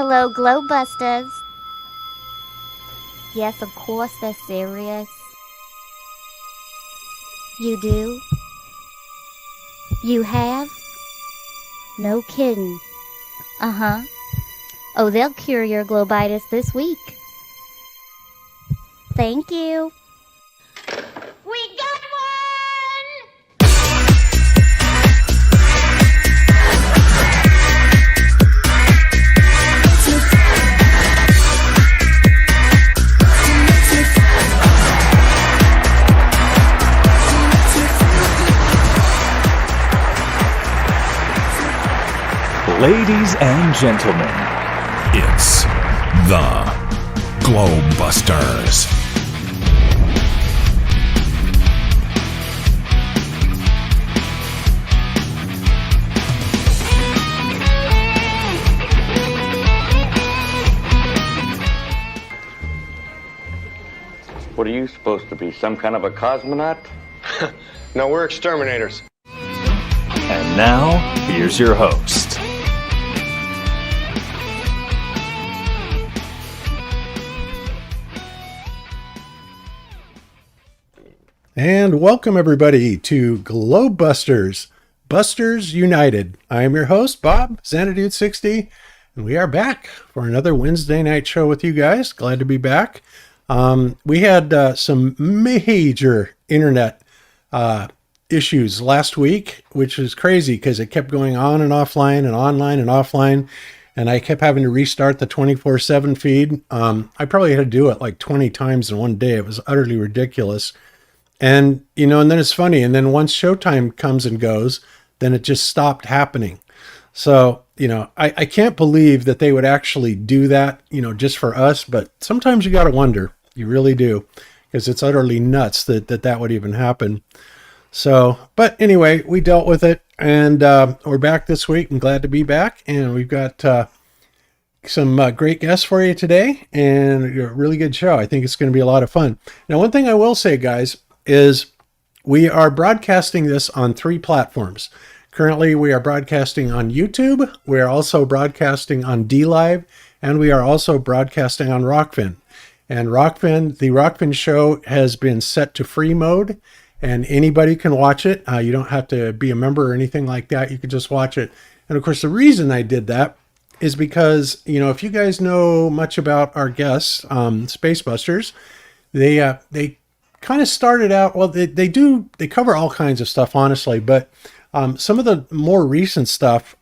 Hello, Globebusters. Yes, of course they're serious. You do? You have? No kidding. Uh-huh. Oh, they'll cure your globitis this week. Thank you. We got one! Ladies and gentlemen, it's the Globebusters. What are you supposed to be, some kind of a cosmonaut? No, we're exterminators. And now, here's your host. And welcome everybody to Globebusters, Busters United. I am your host, Bob, Xanadude60, and we are back for another Wednesday night show with you guys. Glad to be back. We had some major internet issues last week, which is crazy because it kept going on and offline and online and offline, and I kept having to restart the 24/7 feed. I probably had to do it like 20 times in one day. It was utterly ridiculous. And, and then it's funny. And then once showtime comes and goes, then it just stopped happening. So, I can't believe that they would actually do that, just for us. But sometimes you got to wonder. You really do. Because it's utterly nuts that would even happen. So, but anyway, we dealt with it. And we're back this week. I'm glad to be back. And we've got some great guests for you today. And a really good show. I think it's going to be a lot of fun. Now, one thing I will say, guys, is we are broadcasting this on 3 platforms. Currently, we are broadcasting on YouTube. We are also broadcasting on D-Live, and we are also broadcasting on Rokfin. And the Rokfin show has been set to free mode, and anybody can watch it. You don't have to be a member or anything like that. You can just watch it. And of course, the reason I did that is because, if you guys know much about our guests, Spacebusters, they kind of started out, well, they cover all kinds of stuff, honestly, but some of the more recent stuff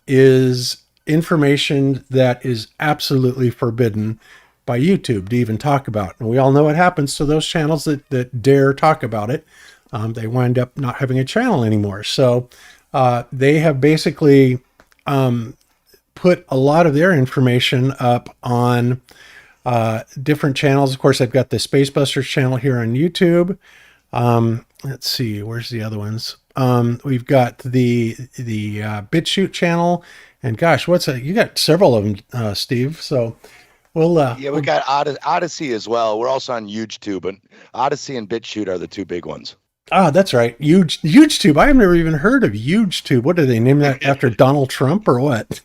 is information that is absolutely forbidden by YouTube to even talk about. And we all know what happens to those channels that dare talk about it. They wind up not having a channel anymore. So they have basically put a lot of their information up on different channels. Of course, I've got the Spacebusters channel here on YouTube. Let's see, where's the other ones? We've got the BitChute channel, and gosh, you got several of them, Steve. So we'll we got Odyssey as well. We're also on YouTube, and Odyssey and BitChute are the 2 big ones. Ah, that's right. HugeTube. I have never even heard of HugeTube. What do they name that after Donald Trump or what?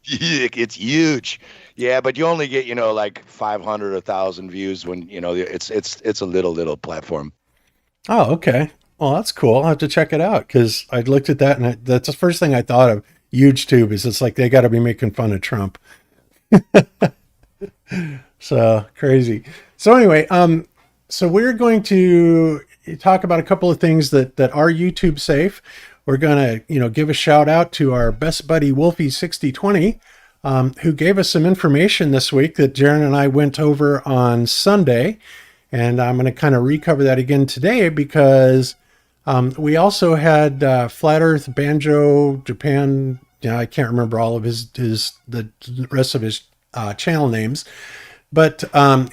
It's huge. Yeah, but you only get, like 500 or 1,000 views when, it's a little platform. Oh, okay. Well, that's cool. I'll have to check it out because I looked at that and that's the first thing I thought of. HugeTube is it's like they got to be making fun of Trump. So crazy. So anyway, so we're going to talk about a couple of things that are YouTube safe. We're going to, give a shout out to our best buddy Wolfie6020, who gave us some information this week that Jeran and I went over on Sunday. And I'm going to kind of recover that again today because we also had Flat Earth, Banjo, Japan. I can't remember all of the rest of his channel names, but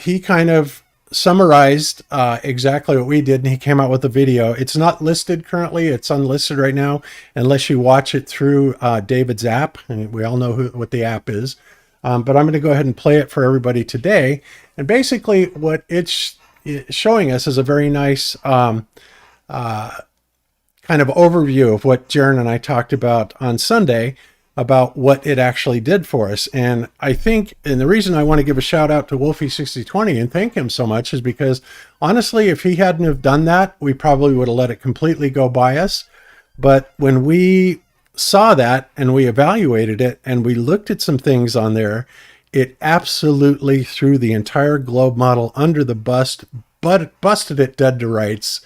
he kind of summarized exactly what we did, and he came out with a video. It's not listed currently. It's unlisted right now unless you watch it through David's app, and we all know what the app is. But I'm going to go ahead and play it for everybody today. And basically what it's showing us is a very nice kind of overview of what Jeran and I talked about on Sunday. about what it actually did for us. And I think, and the reason I want to give a shout out to Wolfie6020 and thank him so much is because honestly, if he hadn't have done that, we probably would have let it completely go by us. But when we saw that and we evaluated it and we looked at some things on there, it absolutely threw the entire globe model under the bus, but busted it dead to rights.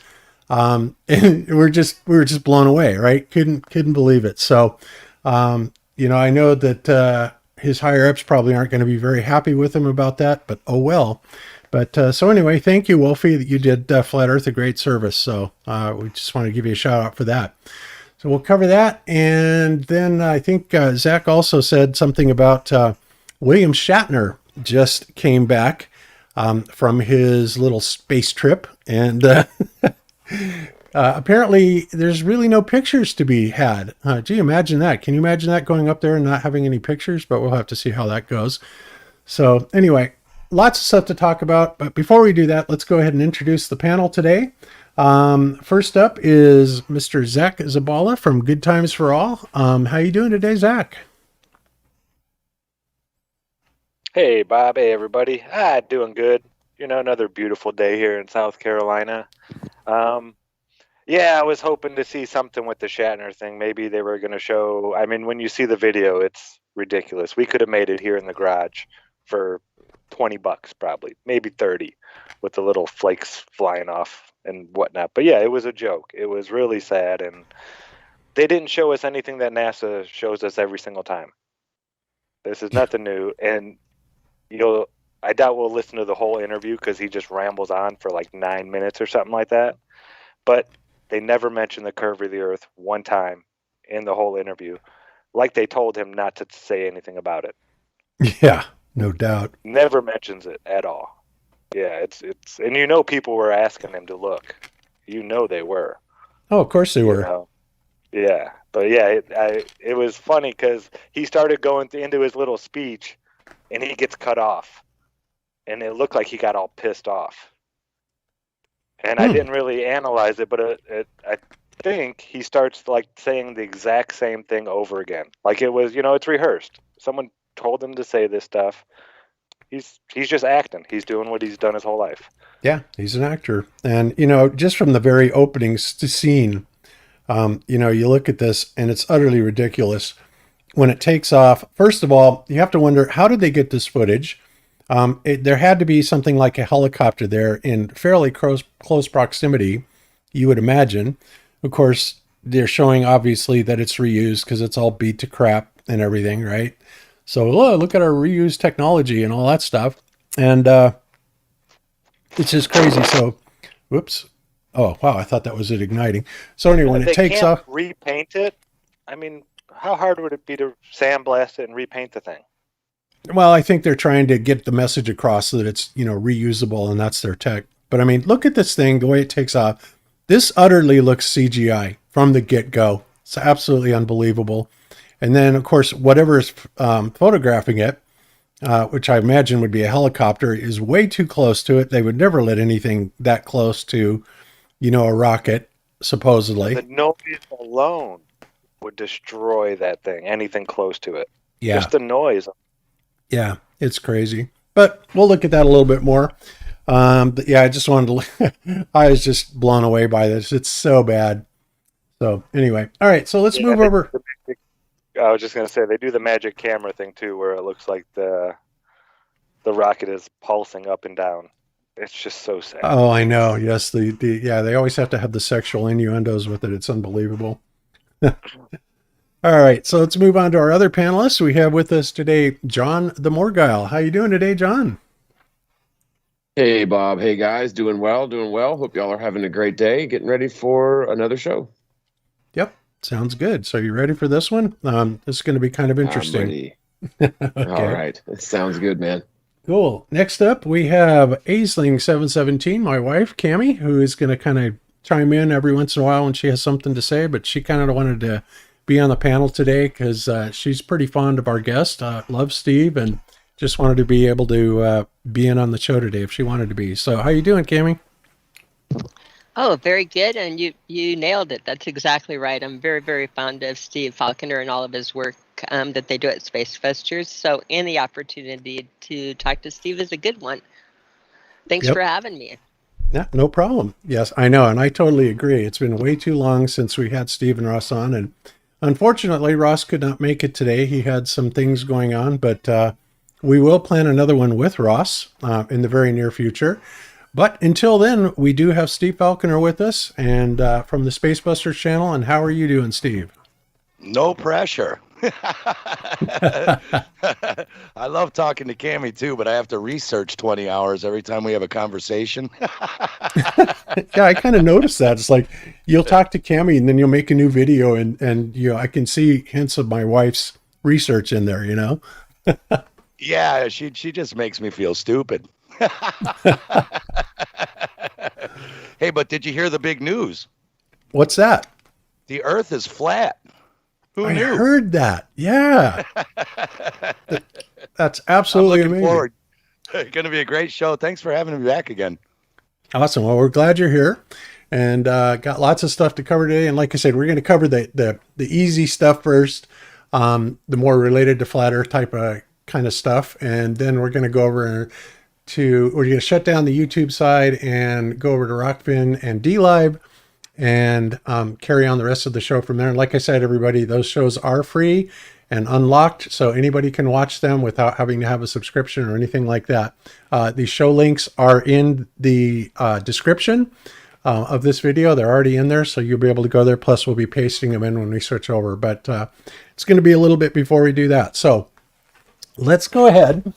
And we were just blown away, right? Couldn't believe it. So, I know that his higher ups probably aren't going to be very happy with him about that, but oh well. But so anyway, thank you, Wolfie, that you did Flat Earth a great service. So we just want to give you a shout out for that. So we'll cover that. And then I think Zack also said something about William Shatner just came back from his little space trip. And apparently there's really no pictures to be had. Gee, imagine that. Can you imagine that, going up there and not having any pictures? But we'll have to see how that goes. So anyway, lots of stuff to talk about. But before we do that, let's go ahead and introduce the panel today. First up is Mr. Zack Zabala from Good Times for All. How you doing today, Zack? Hey, Bob. Hey, everybody. Doing good. Another beautiful day here in South Carolina. I was hoping to see something with the Shatner thing. Maybe they were going to show, when you see the video, it's ridiculous. We could have made it here in the garage for $20 probably, maybe 30, with the little flakes flying off and whatnot. But yeah, it was a joke. It was really sad, and they didn't show us anything that NASA shows us every single time. This is nothing new, and I doubt we'll listen to the whole interview because he just rambles on for like 9 minutes or something like that. But they never mention the curve of the Earth one time in the whole interview, like they told him not to say anything about it. Yeah, no doubt. Never mentions it at all. Yeah, it's and people were asking him to look. They were. Oh, of course they were. Yeah, but yeah, it was funny because he started going into his little speech, and he gets cut off, and it looked like he got all pissed off. And I didn't really analyze it, but I think he starts like saying the exact same thing over again. Like it was, it's rehearsed. Someone told him to say this stuff. He's just acting. He's doing what he's done his whole life. Yeah, he's an actor. And, just from the very opening scene, you look at this and it's utterly ridiculous. When it takes off, first of all, you have to wonder, how did they get this footage? There had to be something like a helicopter there in fairly close proximity, you would imagine. Of course, they're showing obviously that it's reused because it's all beat to crap and everything, right? So look at our reused technology and all that stuff. And it's just crazy. So, whoops. Oh, wow, I thought that was it igniting. So anyway, when it takes off... repaint it? How hard would it be to sandblast it and repaint the thing? Well, I think they're trying to get the message across so that it's, reusable, and that's their tech. But look at this thing, the way it takes off. This utterly looks CGI from the get-go. It's absolutely unbelievable. And then, of course, whatever is photographing it, which I imagine would be a helicopter, is way too close to it. They would never let anything that close to, a rocket, supposedly. The noise alone would destroy that thing, anything close to it. Yeah. Just the noise. Yeah, it's crazy. But we'll look at that a little bit more. But yeah, I just wanted to, I was just blown away by this. It's so bad. So anyway, all right, so let's move over. I was just going to say, they do the magic camera thing too, where it looks like the rocket is pulsing up and down. It's just so sad. Oh, I know. Yes, they always have to have the sexual innuendos with it. It's unbelievable. All right, so let's move on to our other panelists. We have with us today John TheMorgile. How you doing today, John? Hey, Bob. Hey, guys. Doing well, doing well. Hope y'all are having a great day. Getting ready for another show. Yep, sounds good. So you ready for this one? This is going to be kind of interesting. I'm ready. Okay. All right. It sounds good, man. Cool. Next up, we have Aisling717, my wife, Cami, who is going to kind of chime in every once in a while when she has something to say, but she kind of wanted to be on the panel today because she's pretty fond of our guest, loves Steve, and just wanted to be able to be in on the show today if she wanted to be. So how you doing, Cami? Oh, very good, and you nailed it. That's exactly right. I'm very, very fond of Steve Falconer and all of his work. talk that they do at Spacebusters. So any opportunity to talk to Steve is a good one. Thanks Yep. for having me. Yeah, no problem. Yes, I know. And I totally agree. It's been way too long since we had Steve and Ross on. And unfortunately, Ross could not make it today. He had some things going on, but we will plan another one with Ross in the very near future. But until then, we do have Steve Falconer with us and from the Spacebusters Channel. And how are you doing, Steve? No pressure. I love talking to Cami too, but I have to research 20 hours every time we have a conversation. Yeah, I kind of noticed that. It's like you'll talk to Cami and then you'll make a new video and you know, I can see hints of my wife's research in there, you know? Yeah, she just makes me feel stupid. Hey, but did you hear the big news? What's that? The Earth is flat. Who I knew? heard that. Yeah. That's absolutely I'm looking amazing. forward. It's going to be a great show. Thanks for having me back again. Awesome. Well, we're glad you're here and got lots of stuff to cover today. And like I said, we're going to cover the easy stuff first, the more related to flat Earth type of kind of stuff. And then we're going to go over we're going to shut down the YouTube side and go over to Rokfin and D-Live and carry on the rest of the show from there. And like I said, everybody, those shows are free and unlocked, so anybody can watch them without having to have a subscription or anything like that. The show links are in the description of this video. They're already in there, so you'll be able to go there. Plus, we'll be pasting them in when we switch over. But it's going to be a little bit before we do that. So let's go ahead.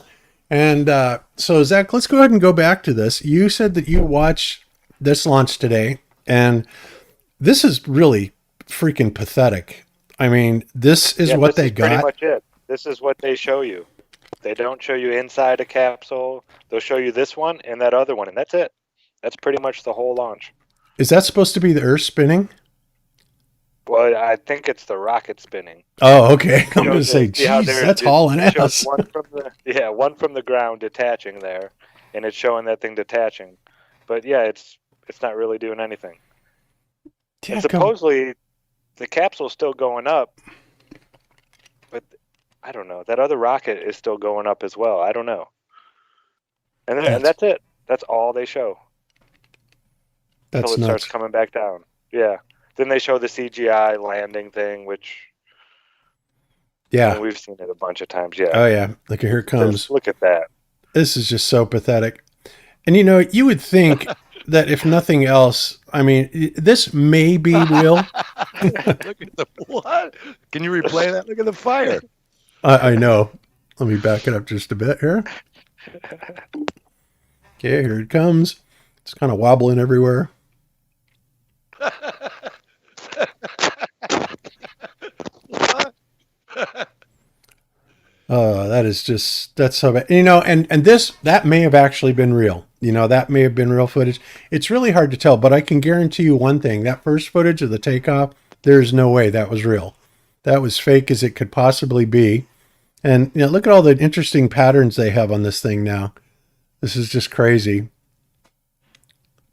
And so, Zach, let's go ahead and go back to this. You said that you watched this launch today, and this is really freaking pathetic. I mean, this is what they got. Pretty much it. This is what they show you. They don't show you inside a capsule. They'll show you this one and that other one, and that's it. That's pretty much the whole launch. Is that supposed to be the Earth spinning? Well, I think it's the rocket spinning. Oh, okay. I'm going to say, geez, that's hauling ass. One from the ground detaching there, and it's showing that thing detaching. But yeah, it's not really doing anything. Yeah, and supposedly, the capsule's still going up, but I don't know. That other rocket is still going up as well. I don't know. And that's it. That's all they show. That's until it nuts. starts coming back down. Yeah. Then they show the CGI landing thing, which we've seen it a bunch of times. Yeah. Oh yeah. Look, here it comes. Just look at that. This is just so pathetic. And you know, you would think that if nothing else, I mean, this may be real. Look at the what? Can you replay that? Look at the fire. I know. Let me back it up just a bit here. Okay, here it comes. It's kind of wobbling everywhere. That's so bad. You know, and that may have actually been real. You know, that may have been real footage. It's really hard to tell, but I can guarantee you one thing. That first footage of the takeoff, there's no way that was real. That was fake as it could possibly be. And, you know, look at all the interesting patterns they have on this thing now. This is just crazy.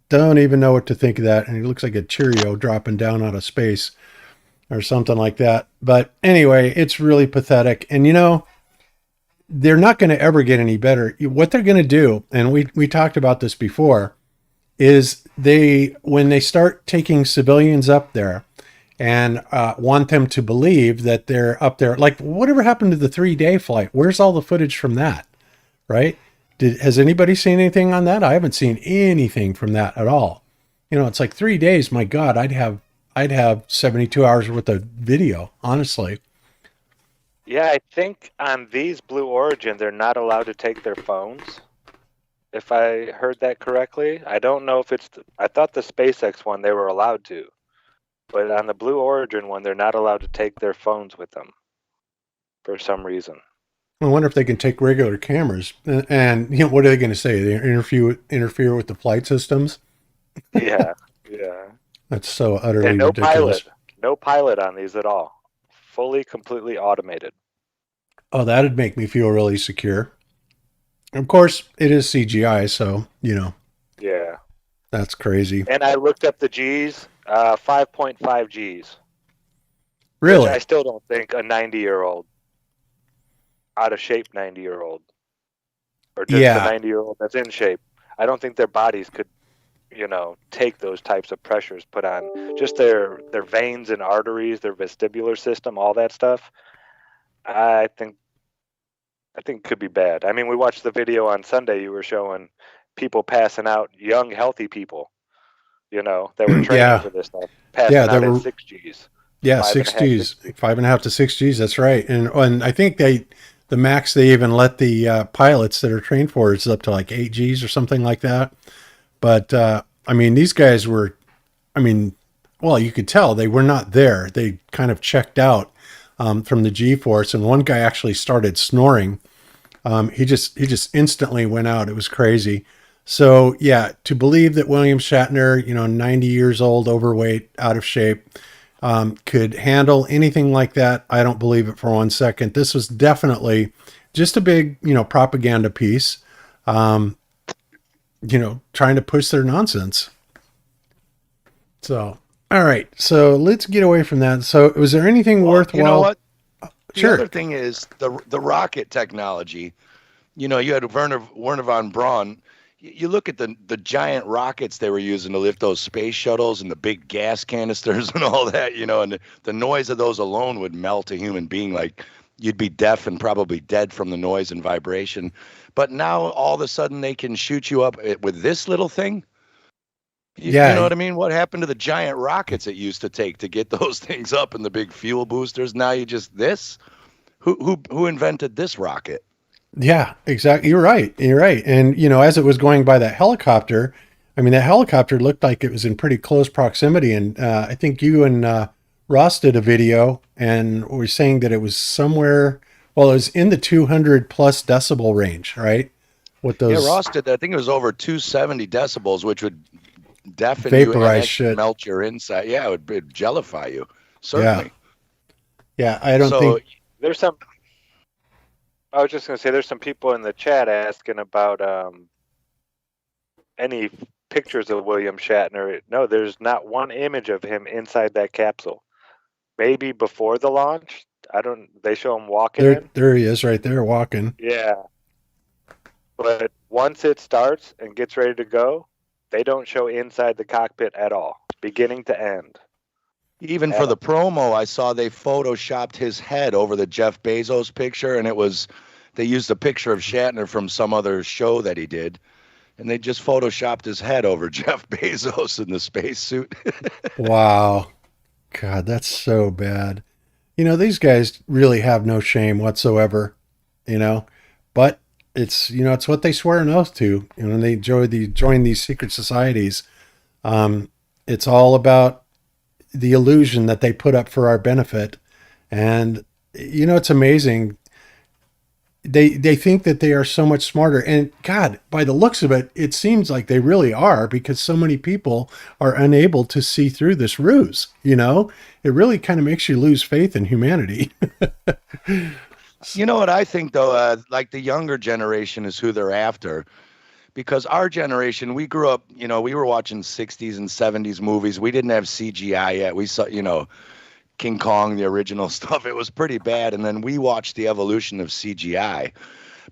Don't even know what to think of that. And it looks like a Cheerio dropping down out of space or something like that. But anyway, it's really pathetic. And, you know, they're not going to ever get any better. What they're going to do, and we talked about this before, is when they start taking civilians up there and want them to believe that they're up there, like whatever happened to the 3-day flight? Where's all the footage from that? Right? Has anybody seen anything on that? I haven't seen anything from that at all. You know, it's like 3 days. My God, I'd have 72 hours worth of video, honestly. Yeah, I think on these Blue Origin, they're not allowed to take their phones. If I heard that correctly, I don't know if I thought the SpaceX one, they were allowed to. But on the Blue Origin one, they're not allowed to take their phones with them for some reason. I wonder if they can take regular cameras. And you know, what are they going to say? They interfere with the flight systems? Yeah. That's so utterly ridiculous. Pilot. No pilot on these at all. Fully, completely automated. Oh, that'd make me feel really secure. Of course, it is CGI, so, you know. Yeah. That's crazy. And I looked up the Gs, 5.5 Gs. Really? Which I still don't think a 90-year-old out of shape 90-year-old, or just a 90-year-old that's in shape. I don't think their bodies could, take those types of pressures put on just their veins and arteries, their vestibular system, all that stuff. I think it could be bad. I mean, we watched the video on Sunday. You were showing people passing out, young, healthy people, that were training for this stuff, passing out at 6 Gs. Yeah, 6 Gs, 5.5 to 6 Gs. That's right. And I think the max they even let the pilots that are trained for is up to like 8 Gs or something like that. But I mean, these guys were, well, you could tell they were not there. They kind of checked out from the G-force, and one guy actually started snoring. He just instantly went out. It was crazy. So yeah, to believe that William Shatner, 90 years old, overweight, out of shape, could handle anything like that, I don't believe it for 1 second. This was definitely just a big, propaganda piece, trying to push their nonsense. So, all right. So let's get away from that. So was there anything worthwhile? You know what? Sure. The other thing is the rocket technology. You had Werner von Braun. You look at the giant rockets they were using to lift those space shuttles and the big gas canisters and all that, and the noise of those alone would melt a human being. Like, you'd be deaf and probably dead from the noise and vibration. But now all of a sudden they can shoot you up with this little thing. You know what I mean? What happened to the giant rockets it used to take to get those things up and the big fuel boosters? Now you just this? Who invented this rocket? Yeah, exactly. You're right. And, as it was going by that helicopter, that helicopter looked like it was in pretty close proximity. And I think you and Ross did a video and were saying that it was somewhere, it was in the 200 plus decibel range, right? What those? Yeah, Ross did that. I think it was over 270 decibels, which would deafen vaporize you and shit, melt your inside. Yeah, it would jellify you. Certainly. Yeah, I don't think there's some. I was just going to say, there's some people in the chat asking about any pictures of William Shatner. No, there's not one image of him inside that capsule. Maybe before the launch. They show him walking in. There he is right there walking. Yeah. But once it starts and gets ready to go, they don't show inside the cockpit at all, beginning to end. Even for the promo, I saw they photoshopped his head over the Jeff Bezos picture, and they used a picture of Shatner from some other show that he did, and they just photoshopped his head over Jeff Bezos in the spacesuit. Wow. God, that's so bad. These guys really have no shame whatsoever, but it's, it's what they swear an oath to, when they join these secret societies. It's all about the illusion that they put up for our benefit. And, it's amazing. They think that they are so much smarter. And God, by the looks of it, it seems like they really are, because so many people are unable to see through this ruse. It really kind of makes you lose faith in humanity. You know what I think, though? Like, the younger generation is who they're after. Because our generation, we grew up, we were watching 60s and 70s movies. We didn't have CGI yet. We saw, King Kong, the original stuff. It was pretty bad. And then we watched the evolution of CGI.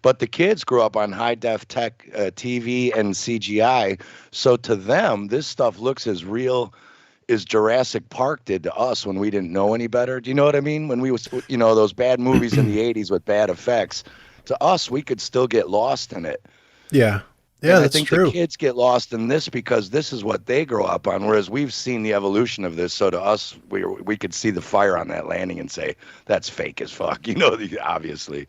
But the kids grew up on high-def tech TV and CGI. So to them, this stuff looks as real as Jurassic Park did to us when we didn't know any better. Do you know what I mean? When we was, those bad movies in the 80s with bad effects. To us, we could still get lost in it. Yeah. Yeah, I think true. The kids get lost in this because this is what they grow up on, whereas we've seen the evolution of this. So to us, we could see the fire on that landing and say, that's fake as fuck, obviously.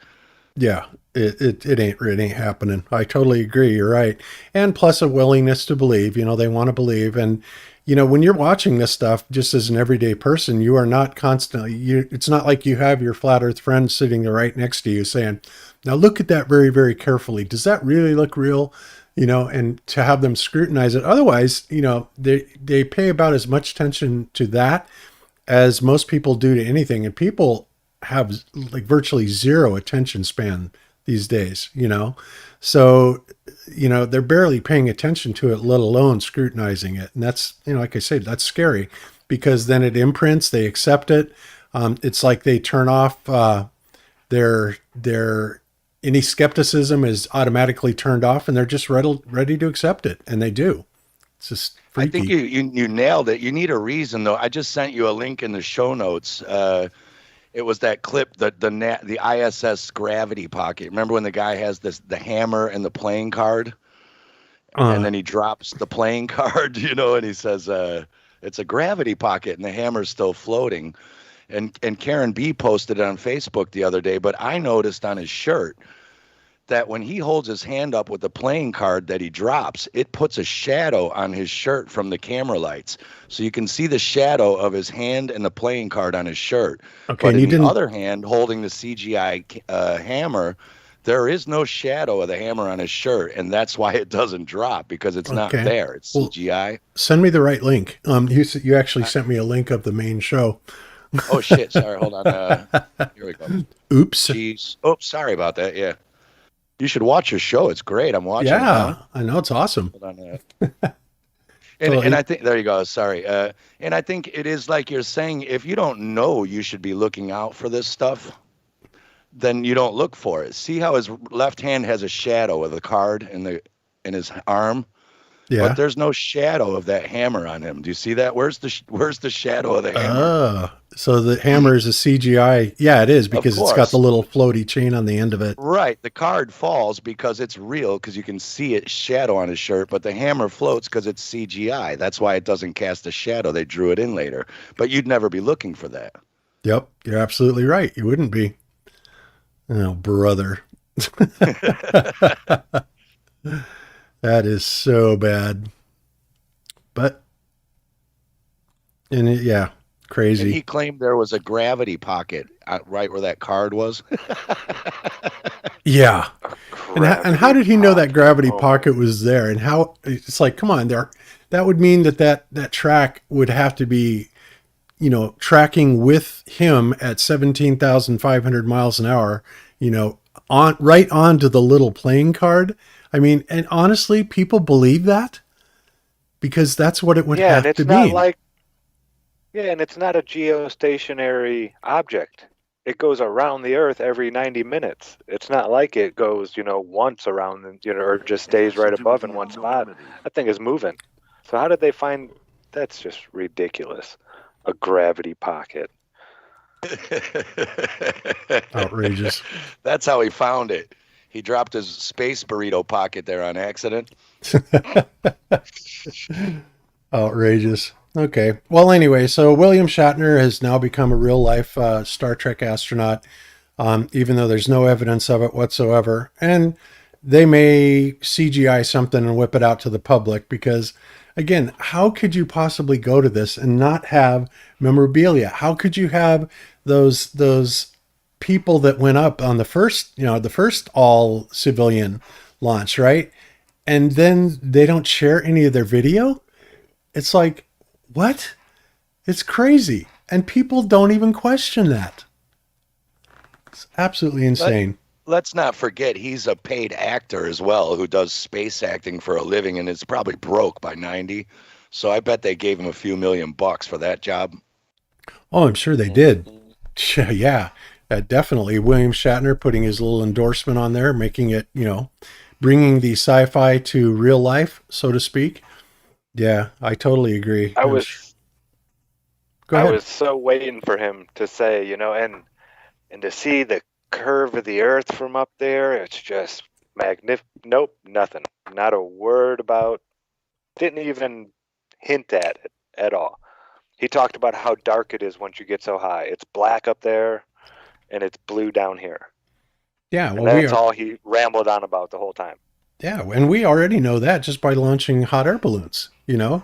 Yeah, it ain't happening. I totally agree. You're right. And plus a willingness to believe, they want to believe. And, when you're watching this stuff, just as an everyday person, you are not constantly, it's not like you have your flat earth friend sitting right next to you saying, now look at that very, very carefully. Does that really look real? And to have them scrutinize it. Otherwise, they pay about as much attention to that as most people do to anything. And people have like virtually zero attention span these days, So, they're barely paying attention to it, let alone scrutinizing it. And that's, like I said, that's scary because then it imprints, they accept it. It's like they turn off, their any skepticism is automatically turned off, and they're just ready to accept it, and they do. It's just freaky. I think you nailed it. You need a reason, though. I just sent you a link in the show notes. It was that clip, the ISS gravity pocket. Remember when the guy has the hammer and the playing card, and then he drops the playing card, and he says, "It's a gravity pocket," and the hammer's still floating. And Karen B posted it on Facebook the other day, but I noticed on his shirt that when he holds his hand up with the playing card that he drops, it puts a shadow on his shirt from the camera lights. So you can see the shadow of his hand and the playing card on his shirt. Okay, but in the other hand, holding the CGI hammer, there is no shadow of the hammer on his shirt, and that's why it doesn't drop, because it's not there. It's CGI. Send me the right link. You actually sent me a link of the main show. Oh, shit. Sorry. Hold on. Here we go. Oops. Jeez. Oops. Sorry about that. Yeah. You should watch your show. It's great. I'm watching it now. I know. It's awesome. Hold on. And I think, there you go. Sorry. And I think it is like you're saying, if you don't know you should be looking out for this stuff, then you don't look for it. See how his left hand has a shadow of the card in his arm? Yeah. But there's no shadow of that hammer on him. Do you see that? Where's the shadow of the hammer? So the hammer is a CGI. Yeah, it is, because it's got the little floaty chain on the end of it. Right. The card falls because it's real, because you can see its shadow on his shirt, but the hammer floats because it's CGI. That's why it doesn't cast a shadow. They drew it in later. But you'd never be looking for that. Yep. You're absolutely right. You wouldn't be. Oh, brother. That is so bad. But, crazy. And he claimed there was a gravity pocket right where that card was. Yeah. And how did he know that gravity pocket was there? And how, it's like, come on, that would mean that track would have to be, tracking with him at 17,500 miles an hour, right onto the little playing card. I mean, and honestly, people believe that because that's what it would have to be. And it's not a geostationary object. It goes around the Earth every 90 minutes. It's not like it goes, once around, or just stays right above in one spot. That thing is moving. So how did they find? That's just ridiculous. A gravity pocket. Outrageous. That's how he found it. He dropped his space burrito pocket there on accident. Outrageous. Okay. Well, anyway, so William Shatner has now become a real-life Star Trek astronaut, even though there's no evidence of it whatsoever. And they may CGI something and whip it out to the public because, again, how could you possibly go to this and not have memorabilia? How could you have those people that went up on the first all civilian launch, right? And then they don't share any of their video? It's like, what? It's crazy. And people don't even question that. It's absolutely insane. Let's not forget he's a paid actor as well who does space acting for a living and is probably broke by 90. So I bet they gave him a few $1,000,000 for that job. Oh, I'm sure they did. Yeah, definitely. William Shatner putting his little endorsement on there, making it, bringing the sci-fi to real life, so to speak. Yeah, I totally agree. I was so waiting for him to say, and to see the curve of the Earth from up there, it's just magnificent. Nope, nothing. Not a word about, didn't even hint at it at all. He talked about how dark it is once you get so high. It's black up there and it's blue down here. Yeah, well, that's all he rambled on about the whole time. Yeah, and we already know that just by launching hot air balloons.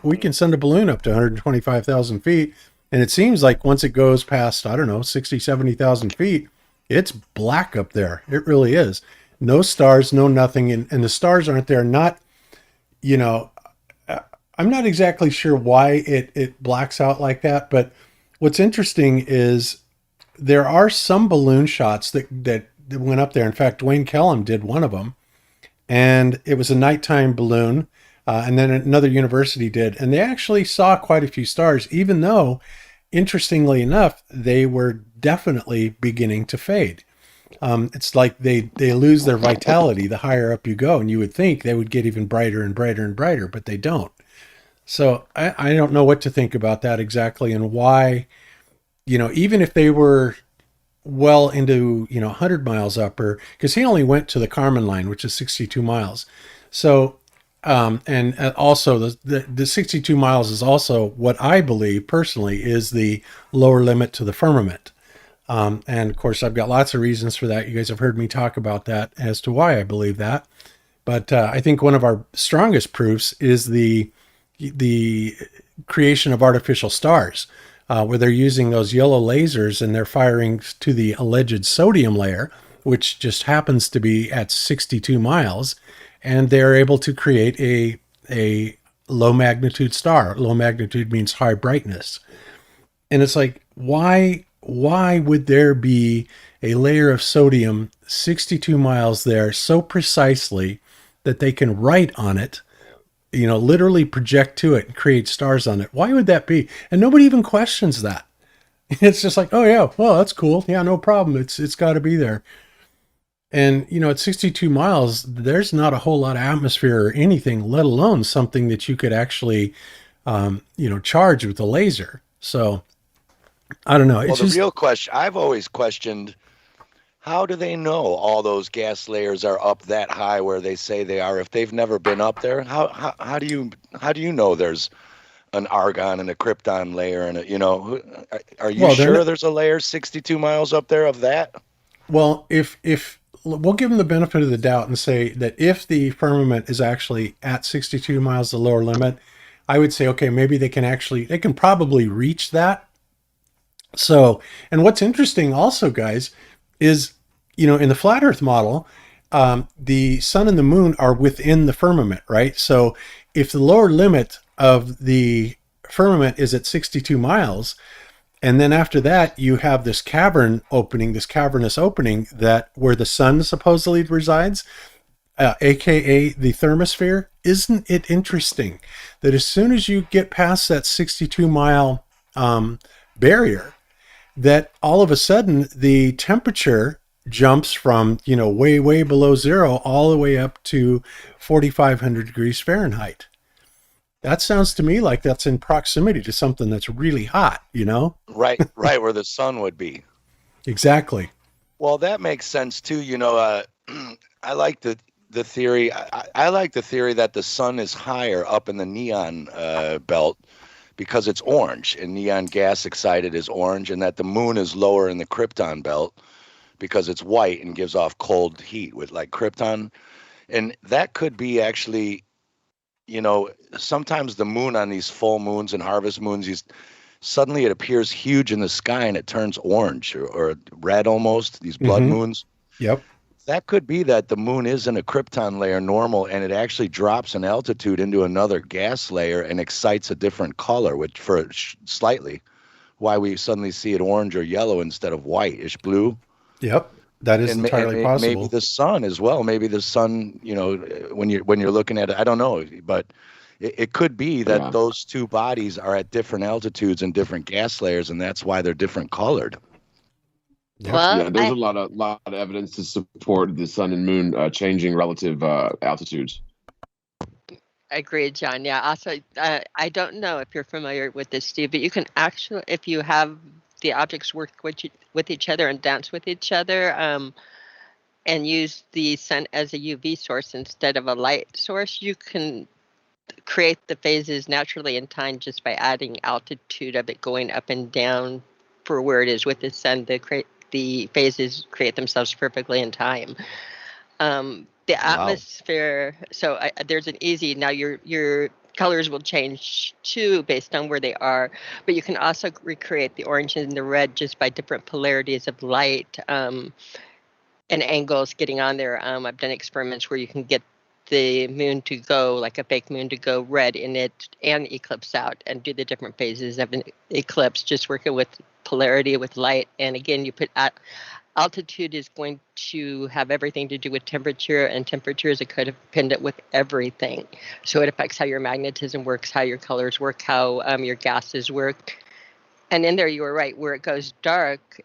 We can send a balloon up to 125,000 feet, and it seems like once it goes past, 60, 70,000 feet, it's black up there. It really is. No stars, no nothing, and the stars aren't there. Not, I'm not exactly sure why it blacks out like that, but what's interesting is there are some balloon shots that went up there. In fact, Dwayne Kellum did one of them, and it was a nighttime balloon, and then another university did, and they actually saw quite a few stars, even though, interestingly enough, they were definitely beginning to fade. It's like they lose their vitality the higher up you go, and you would think they would get even brighter and brighter and brighter, but they don't. So I don't know what to think about that exactly, and why, even if they were well into 100 miles up, or because he only went to the Kármán line, which is 62 miles. So and also the 62 miles is also what I believe personally is the lower limit to the firmament. And of course, I've got lots of reasons for that. You guys have heard me talk about that as to why I believe that. But I think one of our strongest proofs is the creation of artificial stars, where they're using those yellow lasers and they're firing to the alleged sodium layer, which just happens to be at 62 miles, and they're able to create a low magnitude star. Low magnitude means high brightness. And it's like, why would there be a layer of sodium 62 miles there so precisely that they can write on it, literally project to it and create stars on it? Why would that be? And nobody even questions that. It's just like, oh yeah, well, that's cool. Yeah, no problem. It's got to be there. And, at 62 miles, there's not a whole lot of atmosphere or anything, let alone something that you could actually, charge with a laser. So I don't know. Well, the real question, I've always questioned, how do they know all those gas layers are up that high where they say they are? If they've never been up there, how do you know there's an argon and a krypton layer and are you sure there's a layer 62 miles up there of that? Well, if we'll give them the benefit of the doubt and say that if the firmament is actually at 62 miles, the lower limit, I would say, okay, maybe they can probably reach that. So, and what's interesting also, guys, is, in the flat earth model, the sun and the moon are within the firmament, right? So if the lower limit of the firmament is at 62 miles, and then after that, you have this cavernous opening that where the sun supposedly resides, aka the thermosphere. Isn't it interesting that as soon as you get past that 62 mile barrier, that all of a sudden the temperature jumps from, way, way below zero all the way up to 4,500 degrees Fahrenheit. That sounds to me like that's in proximity to something that's really hot, Right, where the sun would be. Exactly. Well, that makes sense too. I like the theory. I like the theory that the sun is higher up in the neon belt because it's orange, and neon gas excited is orange, and that the moon is lower in the krypton belt because it's white and gives off cold heat with like krypton. And that could be actually, sometimes the moon on these full moons and harvest moons, suddenly it appears huge in the sky and it turns orange or red almost, these blood moons. Yep. That could be that the moon is in a krypton layer normal, and it actually drops in altitude into another gas layer and excites a different color, which slightly why we suddenly see it orange or yellow instead of whitish blue. Yep. That is entirely possible. Maybe the sun as well. Maybe the sun, when you're looking at it, I don't know, but it could be that those two bodies are at different altitudes and different gas layers, and that's why they're different colored. Well, there's a lot of evidence to support the sun and moon changing relative altitudes. Agreed, John. Yeah. Also, I don't know if you're familiar with this, Steve, but you can actually, if you have the objects work with each other and dance with each other, and use the sun as a UV source instead of a light source, you can create the phases naturally in time just by adding altitude of it going up and down for where it is with the sun. The phases create themselves perfectly in time. The atmosphere. So there's an easy. Now your colors will change too based on where they are, but you can also recreate the orange and the red just by different polarities of light and angles getting on there. I've done experiments where you can get the moon to go, like a fake moon, to go red in it and eclipse out, and do the different phases of an eclipse, just working with polarity with light. And again, you put altitude is going to have everything to do with temperature, and temperature is codependent with everything. So it affects how your magnetism works, how your colors work, how your gases work. And in there, you were right, where it goes dark,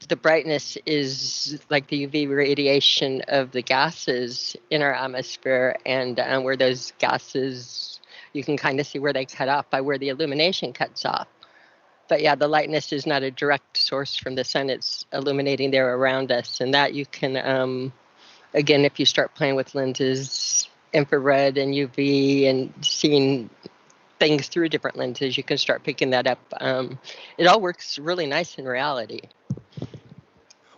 the brightness is like the UV radiation of the gases in our atmosphere, and where those gases, you can kind of see where they cut off by where the illumination cuts off. But yeah, the lightness is not a direct source from the sun. It's illuminating there around us. And that you can, again, if you start playing with lenses, infrared and UV, and seeing things through different lenses, you can start picking that up. It all works really nice in reality.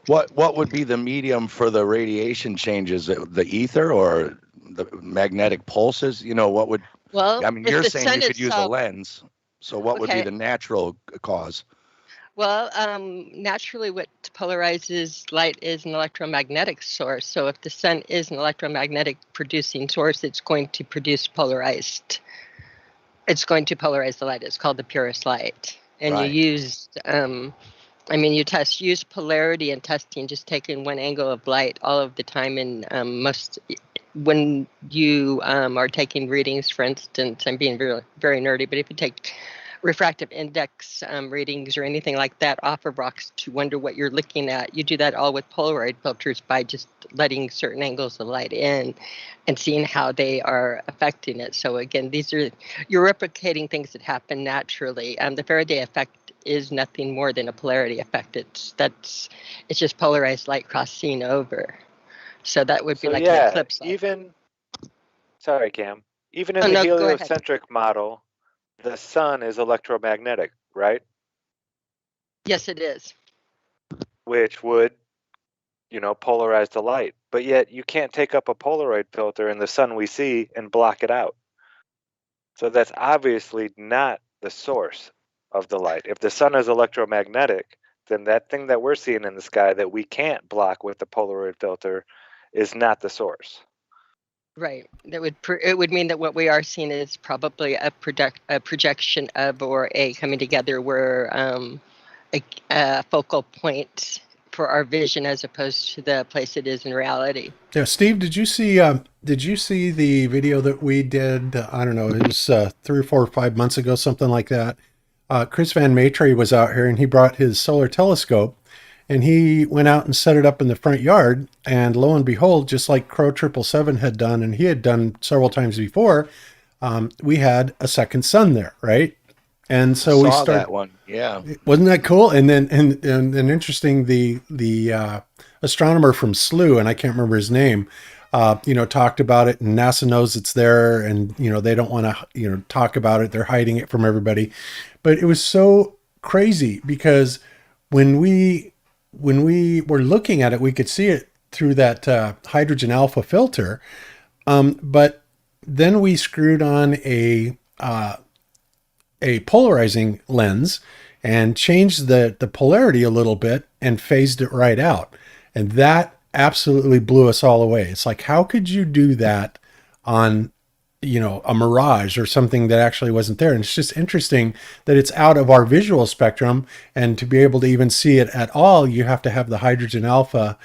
What would be the medium for the radiation changes? The ether or the magnetic pulses? You know, what would? Well, I mean, you're saying you could use a itself, lens. So what would be the natural cause? Well, naturally, what polarizes light is an electromagnetic source. So if the sun is an electromagnetic producing source, it's going to produce polarized. It's going to polarize the light. It's called the purest light. And Right. you used, use polarity in testing, just taking one angle of light all of the time. And when you are taking readings, for instance, I'm being very, very nerdy, but if you take refractive index readings or anything like that off of rocks to wonder what you're looking at, you do that all with Polaroid filters by just letting certain angles of light in and seeing how they are affecting it. So again, you're replicating things that happen naturally. The Faraday effect is nothing more than a polarity effect. It's just polarized light crossing over. So that would be like an eclipse. Sorry, Cam. Even in the heliocentric model, the sun is electromagnetic, right? Yes, it is. Which would, polarize the light. But yet you can't take up a Polaroid filter in the sun we see and block it out. So that's obviously not the source of the light. If the sun is electromagnetic, then that thing that we're seeing in the sky that we can't block with the Polaroid filter is not the source. Right. It would mean that what we are seeing is probably a projection of, or a coming together where a focal point for our vision as opposed to the place it is in reality. Yeah, Steve, did you see the video that we did? I don't know, it was 3 or 4 or 5 months ago, something like that. Chris Van Maitre was out here and he brought his solar telescope and he went out and set it up in the front yard. And lo and behold, just like Crow 777 had done, and he had done several times before, we had a second sun there, right? And so we started that one. Yeah. Wasn't that cool? And then and interesting, the astronomer from SLU, and I can't remember his name, talked about it, and NASA knows it's there, and they don't want to talk about it. They're hiding it from everybody. But it was so crazy because when we were looking at it, we could see it through that hydrogen alpha filter. But then we screwed on a polarizing lens and changed the polarity a little bit and phased it right out. And that absolutely blew us all away. It's like, how could you do that on, a mirage or something that actually wasn't there? And it's just interesting that it's out of our visual spectrum, and to be able to even see it at all, you have to have the hydrogen alpha,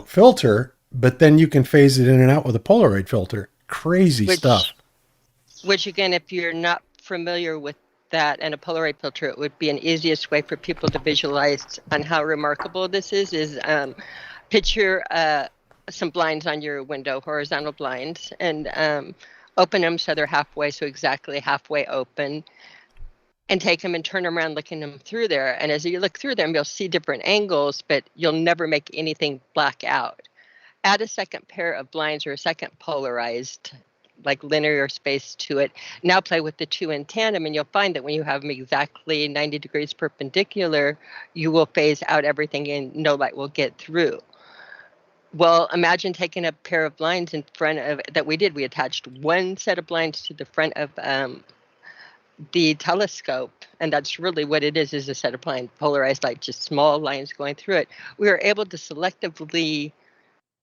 filter, but then you can phase it in and out with a Polaroid filter. Crazy stuff. Which again, if you're not familiar with that and a Polaroid filter, it would be an easiest way for people to visualize on how remarkable this is picture some blinds on your window, horizontal blinds, and open them so they're halfway, so exactly halfway open, and take them and turn them around looking them through there. And as you look through them, you'll see different angles, but you'll never make anything black out. Add a second pair of blinds or a second polarized, like linear space to it. Now play with the two in tandem, and you'll find that when you have them exactly 90 degrees perpendicular, you will phase out everything and no light will get through. Well, imagine taking a pair of blinds in front of, that we did. We attached one set of blinds to the front of the telescope, and that's really what it is a set of blinds, polarized light, just small lines going through it. We were able to selectively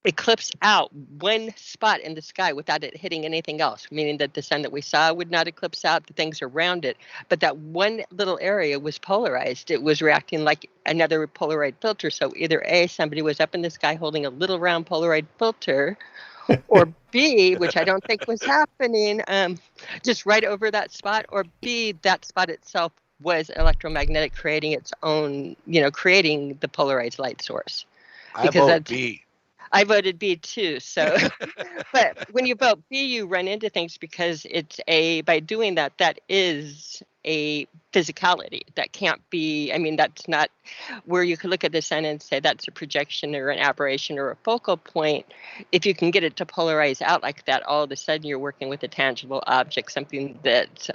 eclipse out one spot in the sky without it hitting anything else, meaning that the sun that we saw would not eclipse out the things around it, but that one little area was polarized. It was reacting like another Polaroid filter. So either A, somebody was up in the sky holding a little round Polaroid filter, or B, which I don't think was happening, just right over that spot, or B, that spot itself was electromagnetic, creating its own, creating the polarized light source. I vote B. I voted B too. So, but when you vote B, you run into things because by doing that, that is a physicality that can't be. I mean, that's not where you could look at the sun and say that's a projection or an aberration or a focal point. If you can get it to polarize out like that, all of a sudden you're working with a tangible object, something that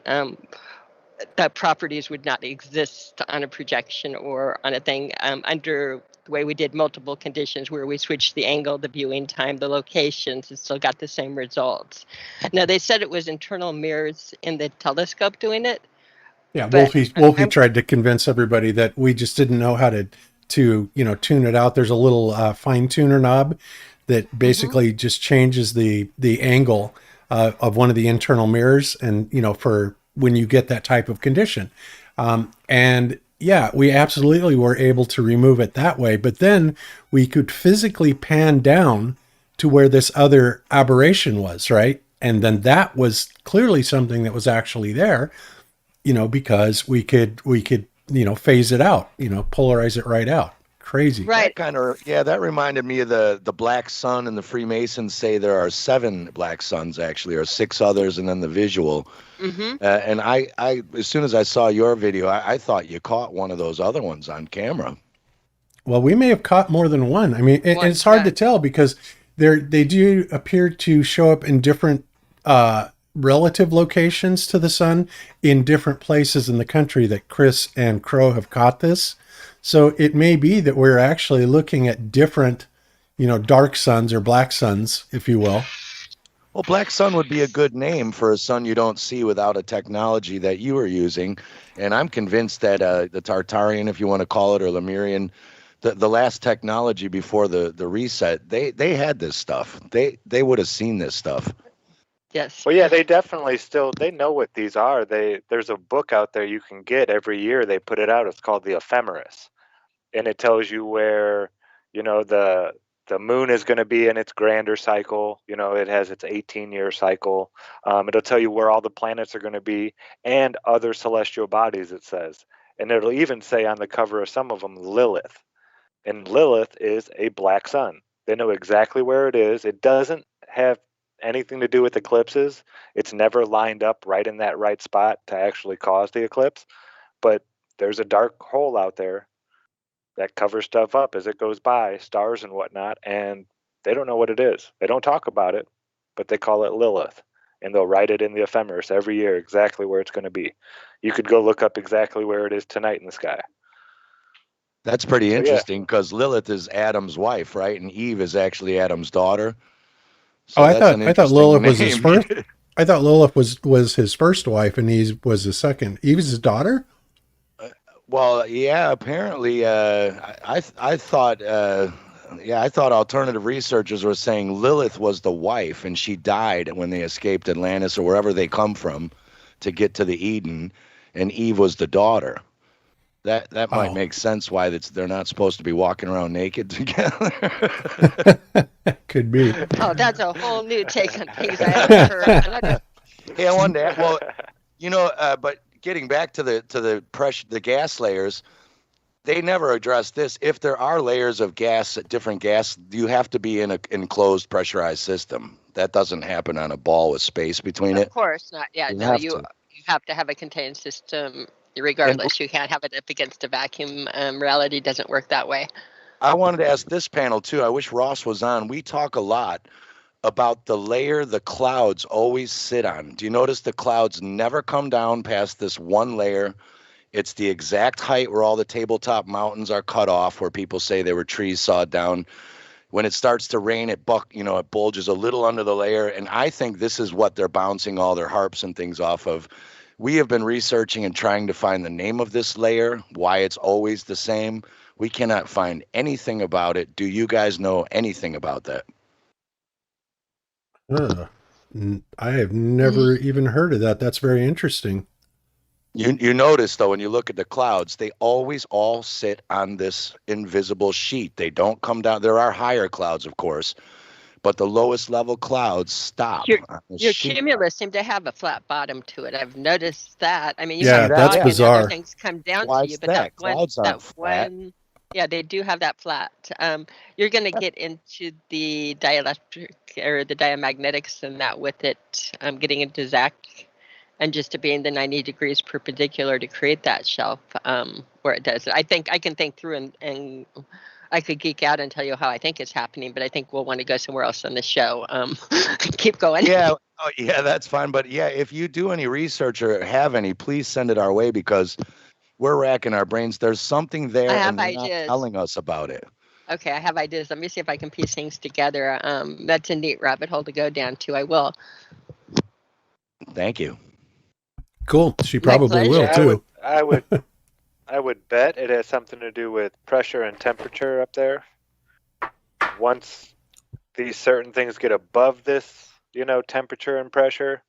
properties would not exist on a projection or on a thing under the way we did multiple conditions where we switched the angle, the viewing time, the locations, and still got the same results. Now, they said it was internal mirrors in the telescope doing it. Yeah, Wolfie tried to convince everybody that we just didn't know how to tune it out. There's a little fine tuner knob that basically just changes the angle of one of the internal mirrors, and for when you get that type of condition. And yeah, we absolutely were able to remove it that way, but then we could physically pan down to where this other aberration was, right? And then that was clearly something that was actually there, because we could phase it out, polarize it right out. Crazy. Right. That reminded me of the Black Sun, and the Freemasons say there are 7 black suns actually, or 6 others, and then the visual. And I as soon as I saw your video, I thought you caught one of those other ones on camera. Well, we may have caught more than one. I mean, it's hard to tell because they do appear to show up in different relative locations to the sun in different places in the country that Chris and Crow have caught this. So it may be that we're actually looking at different, dark suns or black suns, if you will. Well, Black Sun would be a good name for a sun you don't see without a technology that you are using. And I'm convinced that the Tartarian, if you want to call it, or Lemurian, the last technology before the reset, they had this stuff. They would have seen this stuff. Yes. Well, yeah, they definitely they know what these are. There's a book out there you can get every year. They put it out. It's called The Ephemeris. And it tells you where, the moon is going to be in its grander cycle. It has its 18-year cycle. It'll tell you where all the planets are going to be and other celestial bodies, it says. And it'll even say on the cover of some of them, Lilith. And Lilith is a black sun. They know exactly where it is. It doesn't have anything to do with eclipses. It's never lined up right in that right spot to actually cause the eclipse. But there's a dark hole out there that covers stuff up as it goes by, stars and whatnot, and they don't know what it is. They don't talk about it, but they call it Lilith, and they'll write it in the ephemeris every year exactly where it's going to be. You could go look up exactly where it is tonight in the sky. That's pretty interesting because Lilith is Adam's wife, right? And Eve is actually Adam's daughter. So I thought Lilith was his name. first. I thought Lilith was his first wife, and Eve was his second. Eve is his daughter. Well, yeah, apparently, I thought alternative researchers were saying Lilith was the wife, and she died when they escaped Atlantis or wherever they come from to get to the Eden, and Eve was the daughter. That might make sense why they're not supposed to be walking around naked together. Could be. Oh, that's a whole new take on things I haven't heard. Hey, I wanted to. Well, but getting back to the pressure, the gas layers, they never address this. If there are layers of gas, different gas, you have to be in an enclosed pressurized system. That doesn't happen on a ball with space between it. Of course not. Yeah, you have to have a contained system. Regardless, you can't have it up against a vacuum. Reality doesn't work that way. I wanted to ask this panel too. I wish Ross was on. We talk a lot about the layer the clouds always sit on. Do you notice the clouds never come down past this one layer? It's the exact height where all the tabletop mountains are cut off, where people say they were trees sawed down. When it starts to rain, it bulges a little under the layer. And I think this is what they're bouncing all their harps and things off of. We have been researching and trying to find the name of this layer, why it's always the same. We cannot find anything about it. Do you guys know anything about that? I have never even heard of that. That's very interesting. You notice, though, when you look at the clouds, they always all sit on this invisible sheet. They don't come down. There are higher clouds, of course, but the lowest level clouds stop. on the Your sheet. cumulus seem to have a flat bottom to it. I've noticed that. I mean, you Yeah, have that's fog and bizarre. other things come down Why to is you, but that? Clouds aren't flat. yeah, they do have that flat. You're going to get into the dielectric or the diamagnetics and that with it. Getting into Zack and just it being the 90 degrees perpendicular to create that shelf where it does it. I think I can think through and I could geek out and tell you how I think it's happening, but I think we'll want to go somewhere else on the show. Keep going. Yeah, yeah, that's fine. But yeah, if you do any research or have any, please send it our way because we're racking our brains. There's something there, I have and they're not ideas. telling us about it. Okay, I have ideas. Let me see if I can piece things together. That's a neat rabbit hole to go down to. I will. Thank you. Cool. She My probably will pleasure. too. I would bet it has something to do with pressure and temperature up there. Once these certain things get above this, temperature and pressure,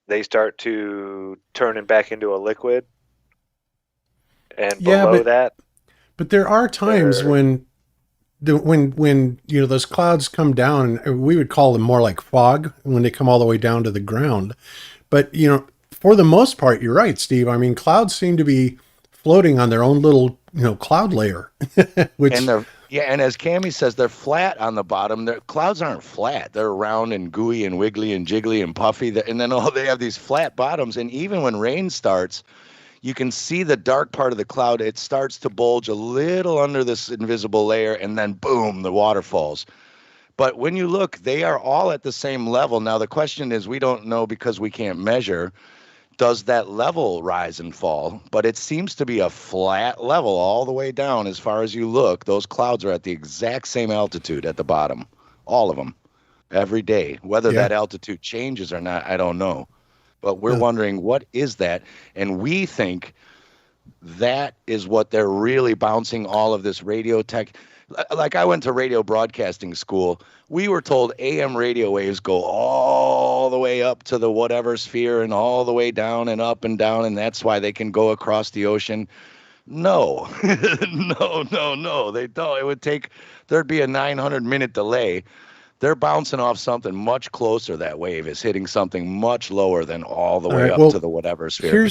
they start to turn it back into a liquid. And below that. But there are times when those clouds come down, and we would call them more like fog when they come all the way down to the ground. But for the most part, you're right, Steve. I mean, clouds seem to be floating on their own little cloud layer. Which and as Cami says, they're flat on the bottom. Their clouds aren't flat. They're round and gooey and wiggly and jiggly and puffy. And then they have these flat bottoms. And even when rain starts, you can see the dark part of the cloud. It starts to bulge a little under this invisible layer, and then boom, the water falls. But when you look, they are all at the same level. Now, the question is, we don't know because we can't measure. Does that level rise and fall? But it seems to be a flat level all the way down. As far as you look, those clouds are at the exact same altitude at the bottom, all of them, every day. Whether that altitude changes or not, I don't know. But we're wondering, what is that? And we think that is what they're really bouncing all of this radio tech. Like, I went to radio broadcasting school. We were told AM radio waves go all the way up to the whatever sphere and all the way down and up and down, and that's why they can go across the ocean. No, no, they don't. There'd be a 900-minute delay. They're bouncing off something much closer. That wave is hitting something much lower than all the way up to the whatever sphere.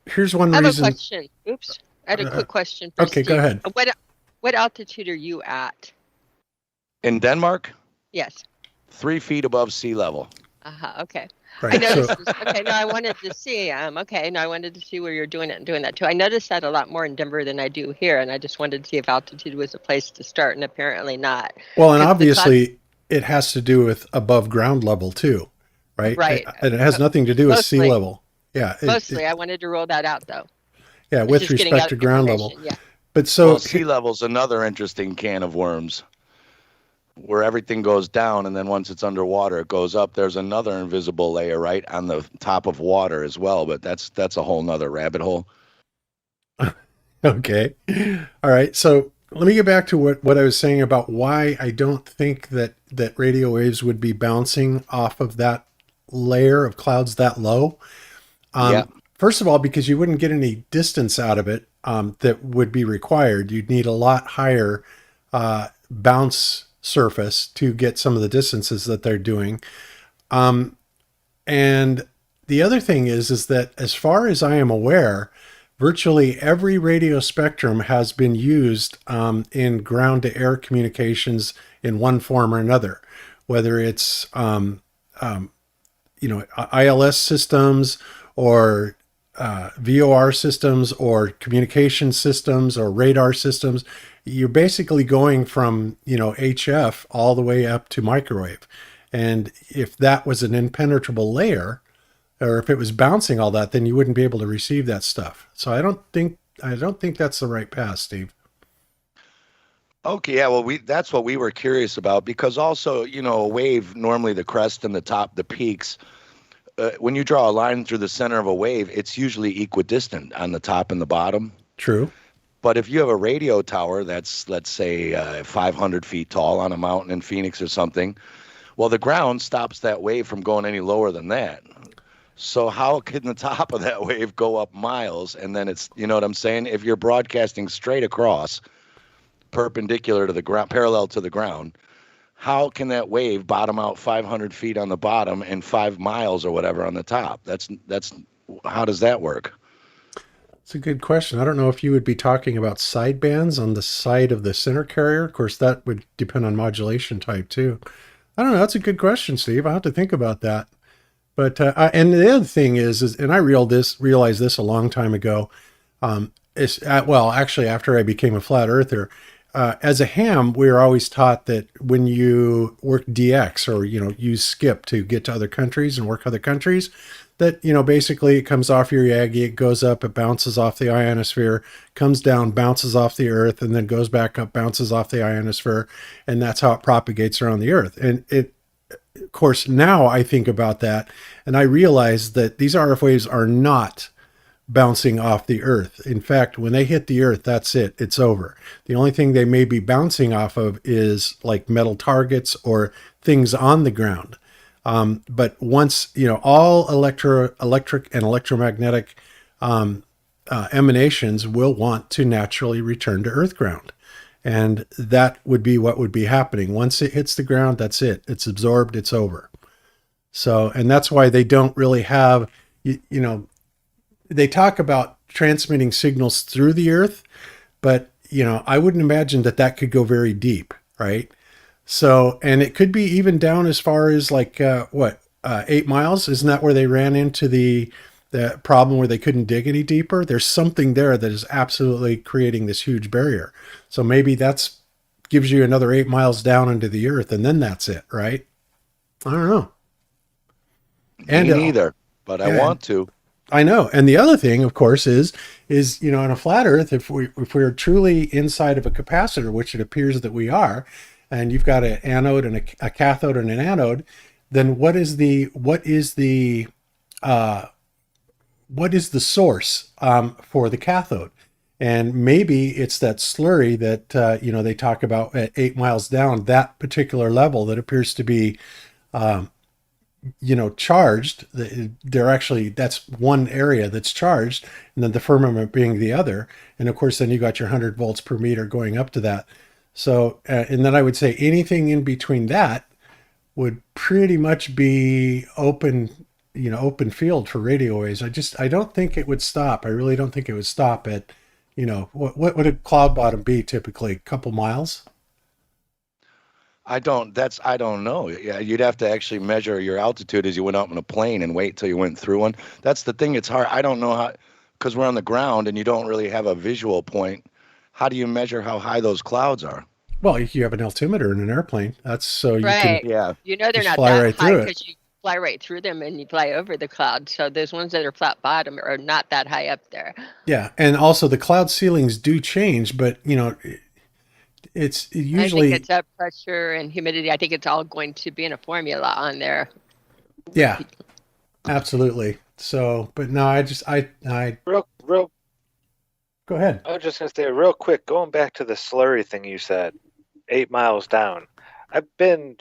Here's one reason. I have a question. Oops. I had a quick question for Okay, Steve. go ahead. What altitude are you at? In Denmark? Yes. 3 feet above sea level. Okay. Right, I noticed okay, no, I wanted to see. I wanted to see where you're doing it and doing that too. I noticed that a lot more in Denver than I do here, and I just wanted to see if altitude was a place to start, and apparently not. Well, and obviously it has to do with above ground level too, right? Right. And it has nothing to do with sea level. Yeah. Mostly, I wanted to roll that out though. Yeah, with respect to ground level. Yeah. But so sea level's another interesting can of worms, where everything goes down, and then once it's underwater, it goes up. There's another invisible layer right on the top of water as well, but that's a whole nother rabbit hole. Okay. All right. So let me get back to what I was saying about why I don't think that radio waves would be bouncing off of that layer of clouds that low. First of all, because you wouldn't get any distance out of it that would be required. You'd need a lot higher bounce surface to get some of the distances that they're doing. And the other thing is that as far as I am aware, virtually every radio spectrum has been used in ground-to-air communications in one form or another, whether it's ILS systems or VOR systems or communication systems or radar systems. You're basically going from HF all the way up to microwave. And if that was an impenetrable layer, or if it was bouncing all that, then you wouldn't be able to receive that stuff. So I don't think that's the right path, Steve. Okay, yeah, well, that's what we were curious about, because also, a wave, normally the crest and the top, the peaks, when you draw a line through the center of a wave, it's usually equidistant on the top and the bottom. True. But if you have a radio tower that's, let's say, 500 feet tall on a mountain in Phoenix or something, well, the ground stops that wave from going any lower than that. So how can the top of that wave go up miles? And then it's, you know what I'm saying? If you're broadcasting straight across, perpendicular to the ground, parallel to the ground, how can that wave bottom out 500 feet on the bottom and 5 miles or whatever on the top? That's how does that work? It's a good question. I don't know if you would be talking about sidebands on the side of the center carrier. Of course, that would depend on modulation type too. I don't know. That's a good question, Steve. I'll have to think about that. But and the other thing is and I realized this a long time ago. Actually, after I became a flat earther, as a ham, we were always taught that when you work DX or use skip to get to other countries and work other countries, that basically it comes off your Yagi, it goes up, it bounces off the ionosphere, comes down, bounces off the Earth, and then goes back up, bounces off the ionosphere, and that's how it propagates around the Earth. And of course, now I think about that, and I realize that these RF waves are not bouncing off the Earth. In fact, when they hit the Earth, that's it. It's over. The only thing they may be bouncing off of is like metal targets or things on the ground. But once, all electric and electromagnetic emanations will want to naturally return to Earth ground. And that would be what would be happening. Once it hits the ground, that's it. It's absorbed, it's over. So, and that's why they don't really have, they talk about transmitting signals through the Earth, but, I wouldn't imagine that could go very deep, right? So, and it could be even down as far as 8 miles? Isn't that where they ran into the problem where they couldn't dig any deeper? There's something there that is absolutely creating this huge barrier. So maybe that's gives you another 8 miles down into the Earth, and then that's it, right? I don't know. Me neither, but I want to. I know. And the other thing, of course, is in a flat Earth, if we're truly inside of a capacitor, which it appears that we are, and you've got an anode and a cathode and an anode, then what is the source for the cathode? And maybe it's that slurry that they talk about at 8 miles down, that particular level that appears to be charged. They're actually, that's one area that's charged, and then the firmament being the other. And of course, then you got your 100 volts per meter going up to that. So, and then I would say anything in between that would pretty much be open field for radio waves. I don't think it would stop. I really don't think it would stop at, what would a cloud bottom be typically? A couple miles? I don't know. Yeah, you'd have to actually measure your altitude as you went up in a plane and wait till you went through one. That's the thing. It's hard. I don't know how, because we're on the ground and you don't really have a visual point. How do you measure how high those clouds are? Well, you have an altimeter in an airplane. That's so you right. can. Yeah. They're not fly that right high through it. because you fly right through them and you fly over the clouds. So those ones that are flat bottom are not that high up there. Yeah, and also the cloud ceilings do change, but it's usually. I think it's up pressure and humidity. I think it's all going to be in a formula on there. Yeah, absolutely. So, but no, I Real. Go ahead. I was just gonna say real quick, going back to the slurry thing you said, 8 miles down. I've been,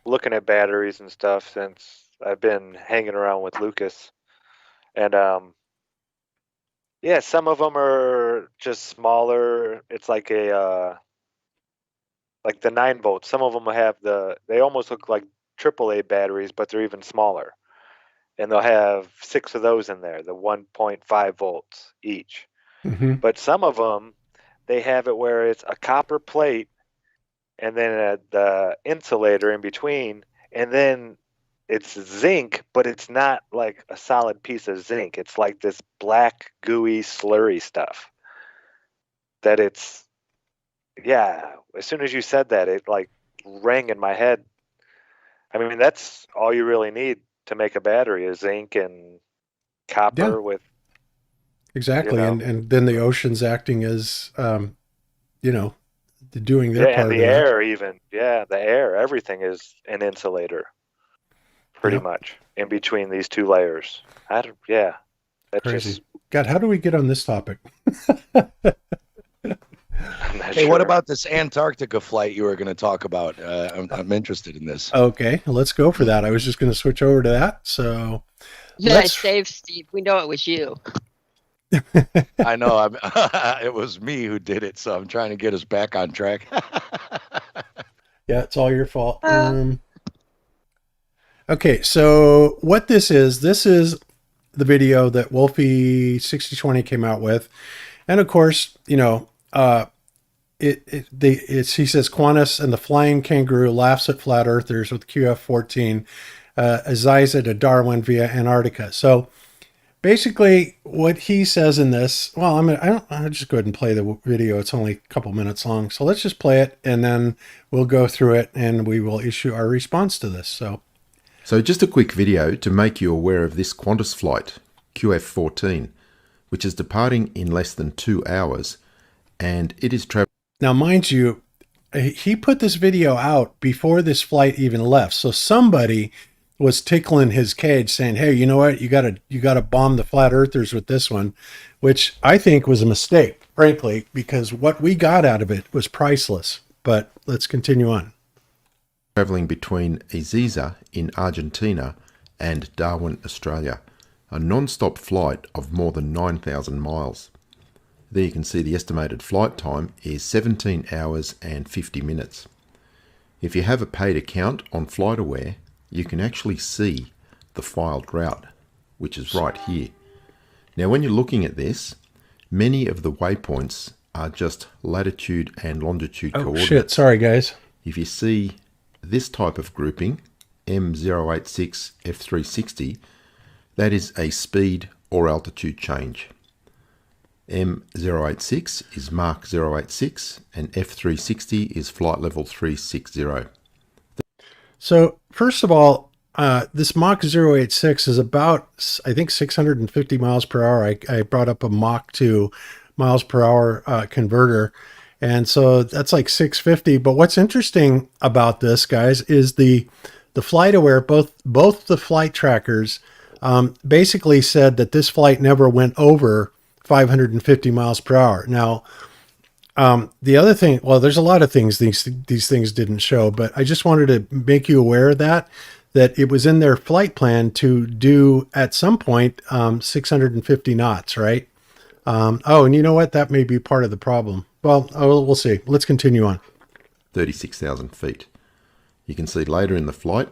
looking at batteries and stuff since I've been hanging around with Lucas, and some of them are just smaller. It's like like the 9 volts. Some of them have they almost look like AAA batteries, but they're even smaller, and they'll have 6 of those in there, the 1.5 volts each. Mm-hmm. But some of them, they have it where it's a copper plate and then the insulator in between, and then it's zinc, but it's not like a solid piece of zinc. It's like this black, gooey, slurry stuff. That it's, as soon as you said that, it like rang in my head. I mean, that's all you really need to make a battery is zinc and copper with. Exactly, and then the ocean's acting as, doing their part. And the air even. Yeah, the air. Everything is an insulator, pretty much, in between these two layers. That's crazy. just... God, how do we get on this topic? Hey, what about this Antarctica flight you were going to talk about? I'm interested in this. Okay, let's go for that. I was just going to switch over to that. So, Save Steve. We know it was you. I know. It was me who did it, so I'm trying to get us back on track. Yeah, it's all your fault. Okay, so what this is the video that Wolfie 6020 came out with. And of course, he says Qantas and the Flying Kangaroo laughs at flat earthers with QF-14, Aziza to Darwin via Antarctica. So basically what he says in this, well, I'll just go ahead and play the video. It's only a couple minutes long. So let's just play it and then we'll go through it and we will issue our response to this. So just a quick video to make you aware of this Qantas flight, QF-14, which is departing in less than 2 hours, and it is traveling. Now, mind you, he put this video out before this flight even left. So somebody was tickling his cage saying, hey, you know what? You gotta bomb the flat earthers with this one, which I think was a mistake, frankly, because what we got out of it was priceless. But let's continue on. Traveling between Ezeiza in Argentina and Darwin, Australia, a non-stop flight of more than 9,000 miles. There you can see the estimated flight time is 17 hours and 50 minutes. If you have a paid account on FlightAware, you can actually see the filed route, which is right here. Now when you're looking at this, many of the waypoints are just latitude and longitude coordinates. Oh shit, sorry guys. If you see this type of grouping, M086 F360, that is a speed or altitude change. M086 is Mach 086 and F360 is flight level 360. So first of all, this Mach 086 is about, I think, 650 miles per hour. I brought up a Mach 2 miles per hour converter. And so that's like 650. But what's interesting about this, guys, is the FlightAware, both the flight trackers basically said that this flight never went over 550 miles per hour. Now, the other thing, well, there's a lot of things these things didn't show, but I just wanted to make you aware of that it was in their flight plan to do at some point 650 knots, right? And you know what? That may be part of the problem. Well, we'll see. Let's continue on. 36,000 feet. You can see later in the flight,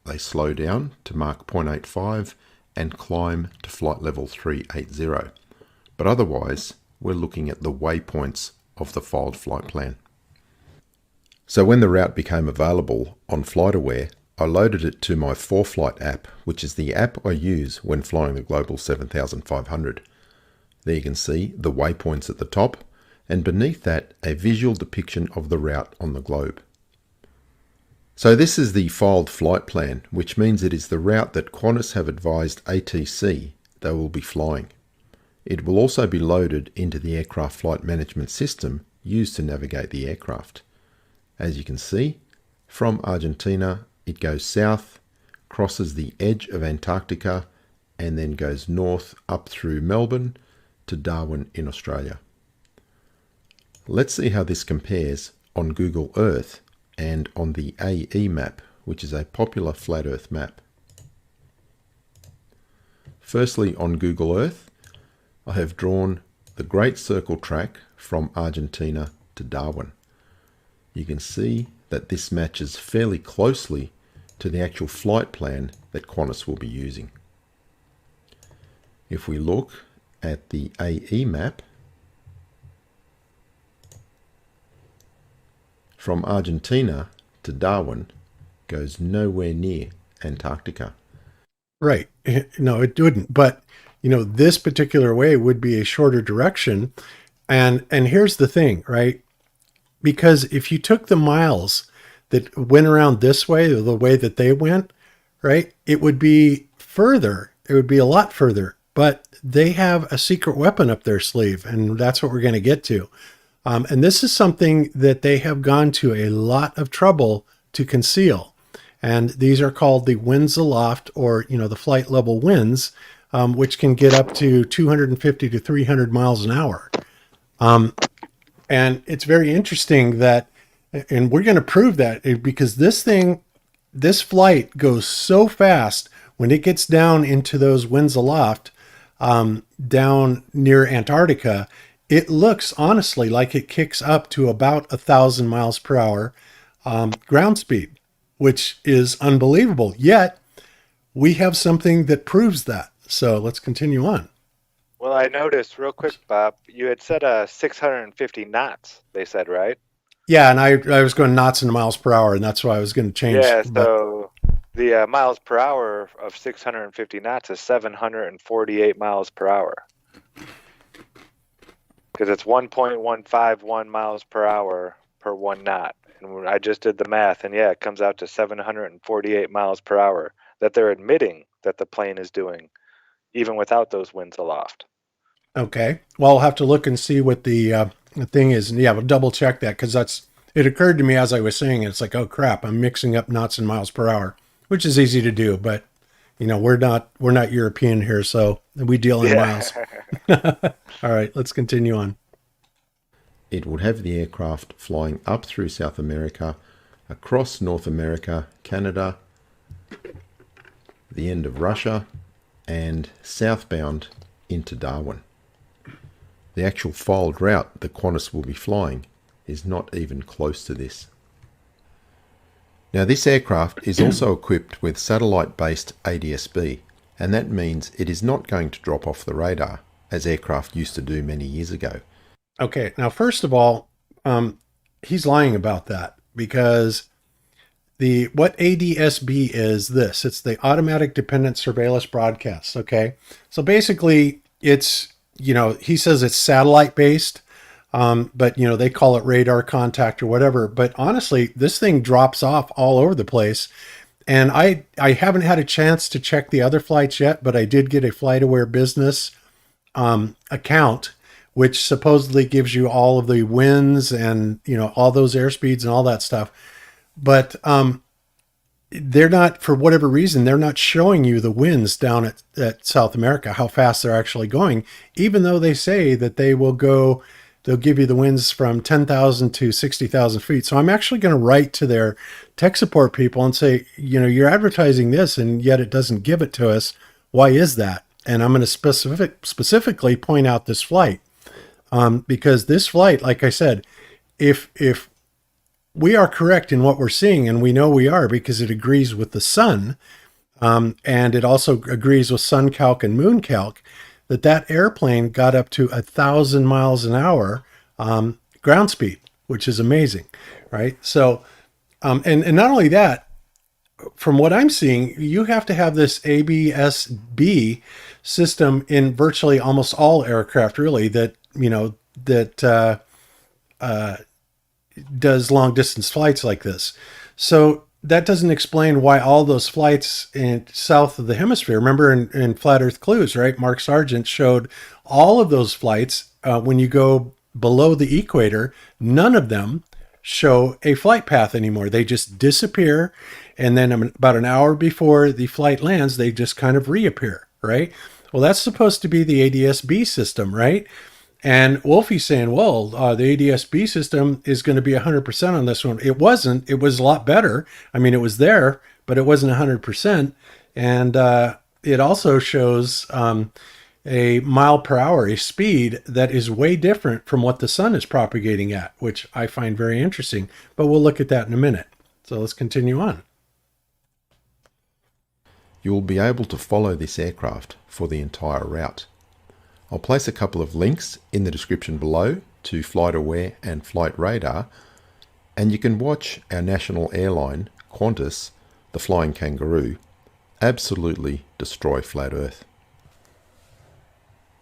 they slow down to Mach 0.85 and climb to flight level 380. But otherwise, we're looking at the waypoints of the filed flight plan. So when the route became available on FlightAware, I loaded it to my 4Flight app, which is the app I use when flying the Global 7500. There you can see the waypoints at the top, and beneath that, a visual depiction of the route on the globe. So this is the filed flight plan, which means it is the route that Qantas have advised ATC they will be flying. It will also be loaded into the aircraft flight management system used to navigate the aircraft. As you can see, from Argentina, it goes south, crosses the edge of Antarctica, and then goes north up through Melbourne to Darwin in Australia. Let's see how this compares on Google Earth and on the AE map, which is a popular flat Earth map. Firstly, on Google Earth, I have drawn the Great Circle track from Argentina to Darwin. You can see that this matches fairly closely to the actual flight plan that Qantas will be using. If we look at the AE map, from Argentina to Darwin goes nowhere near Antarctica. Right. No, it wouldn't. But, this particular way would be a shorter direction. And here's the thing, right? Because if you took the miles that went around this way, or the way that they went, right, it would be further. It would be a lot further. But they have a secret weapon up their sleeve, and that's what we're going to get to. And this is something that they have gone to a lot of trouble to conceal. And these are called the winds aloft, or, the flight level winds, which can get up to 250 to 300 miles an hour. And it's very interesting that, and we're going to prove that, because this flight goes so fast when it gets down into those winds aloft, down near Antarctica, it looks honestly like it kicks up to about 1,000 miles per hour. ground speed, which is unbelievable. Yet we have something that proves that. So let's continue on. Well, I noticed real quick, Bob, you had said 650 knots, they said, right? Yeah, and I was going knots into miles per hour, and that's why I was going to change. Yeah, but so the miles per hour of 650 knots is 748 miles per hour. Because it's 1.151 miles per hour per 1 knot. And I just did the math, and yeah, it comes out to 748 miles per hour that they're admitting that the plane is doing, even without those winds aloft. Okay. Well, I'll have to look and see what the thing is. And yeah, we'll double check that, because it occurred to me as I was saying it. It's like, oh crap, I'm mixing up knots and miles per hour, which is easy to do, but we're not European here, so we deal in miles. All right, let's continue on. It would have the aircraft flying up through South America, across North America, Canada, the end of Russia, and southbound into Darwin. The actual filed route the Qantas will be flying is not even close to this. Now, this aircraft is also equipped with satellite-based ADS-B, and that means it is not going to drop off the radar, as aircraft used to do many years ago. Okay, now first of all, he's lying about that, because what ADS-B is this. It's the Automatic Dependent Surveillance Broadcast, okay? So basically, it's, he says it's satellite-based, but, they call it radar contact or whatever. But honestly, this thing drops off all over the place. And I haven't had a chance to check the other flights yet, but I did get a FlightAware Business account, which supposedly gives you all of the winds and, all those airspeeds and all that stuff. But they're not, for whatever reason, they're not showing you the winds down at South America, how fast they're actually going, even though they say that they'll give you the winds from 10,000 to 60,000 feet. So I'm actually going to write to their tech support people and say, you're advertising this and yet it doesn't give it to us. Why is that? And I'm going to specifically point out this flight. Because this flight, like I said, if we are correct in what we're seeing, and we know we are because it agrees with the sun, and it also agrees with sun calc and moon calc, that airplane got up to 1,000 miles an hour ground speed, which is amazing, right? So, and not only that, from what I'm seeing, you have to have this ADS-B system in virtually almost all aircraft, really, that does long distance flights like this. So that doesn't explain why all those flights in south of the hemisphere, remember in Flat Earth Clues, right? Mark Sargent showed all of those flights. When you go below the equator, none of them show a flight path anymore. They just disappear. And then about an hour before the flight lands, they just kind of reappear, right? Well, that's supposed to be the ADS-B system, right? And Wolfie's saying, well, the ADS-B system is going to be 100% on this one. It wasn't. It was a lot better. I mean, it was there, but it wasn't 100%. And it also shows a mile per hour, a speed that is way different from what the sun is propagating at, which I find very interesting. But we'll look at that in a minute. So let's continue on. You will be able to follow this aircraft for the entire route. I'll place a couple of links in the description below to FlightAware and Flight Radar, and you can watch our national airline, Qantas, the Flying Kangaroo, absolutely destroy Flat Earth.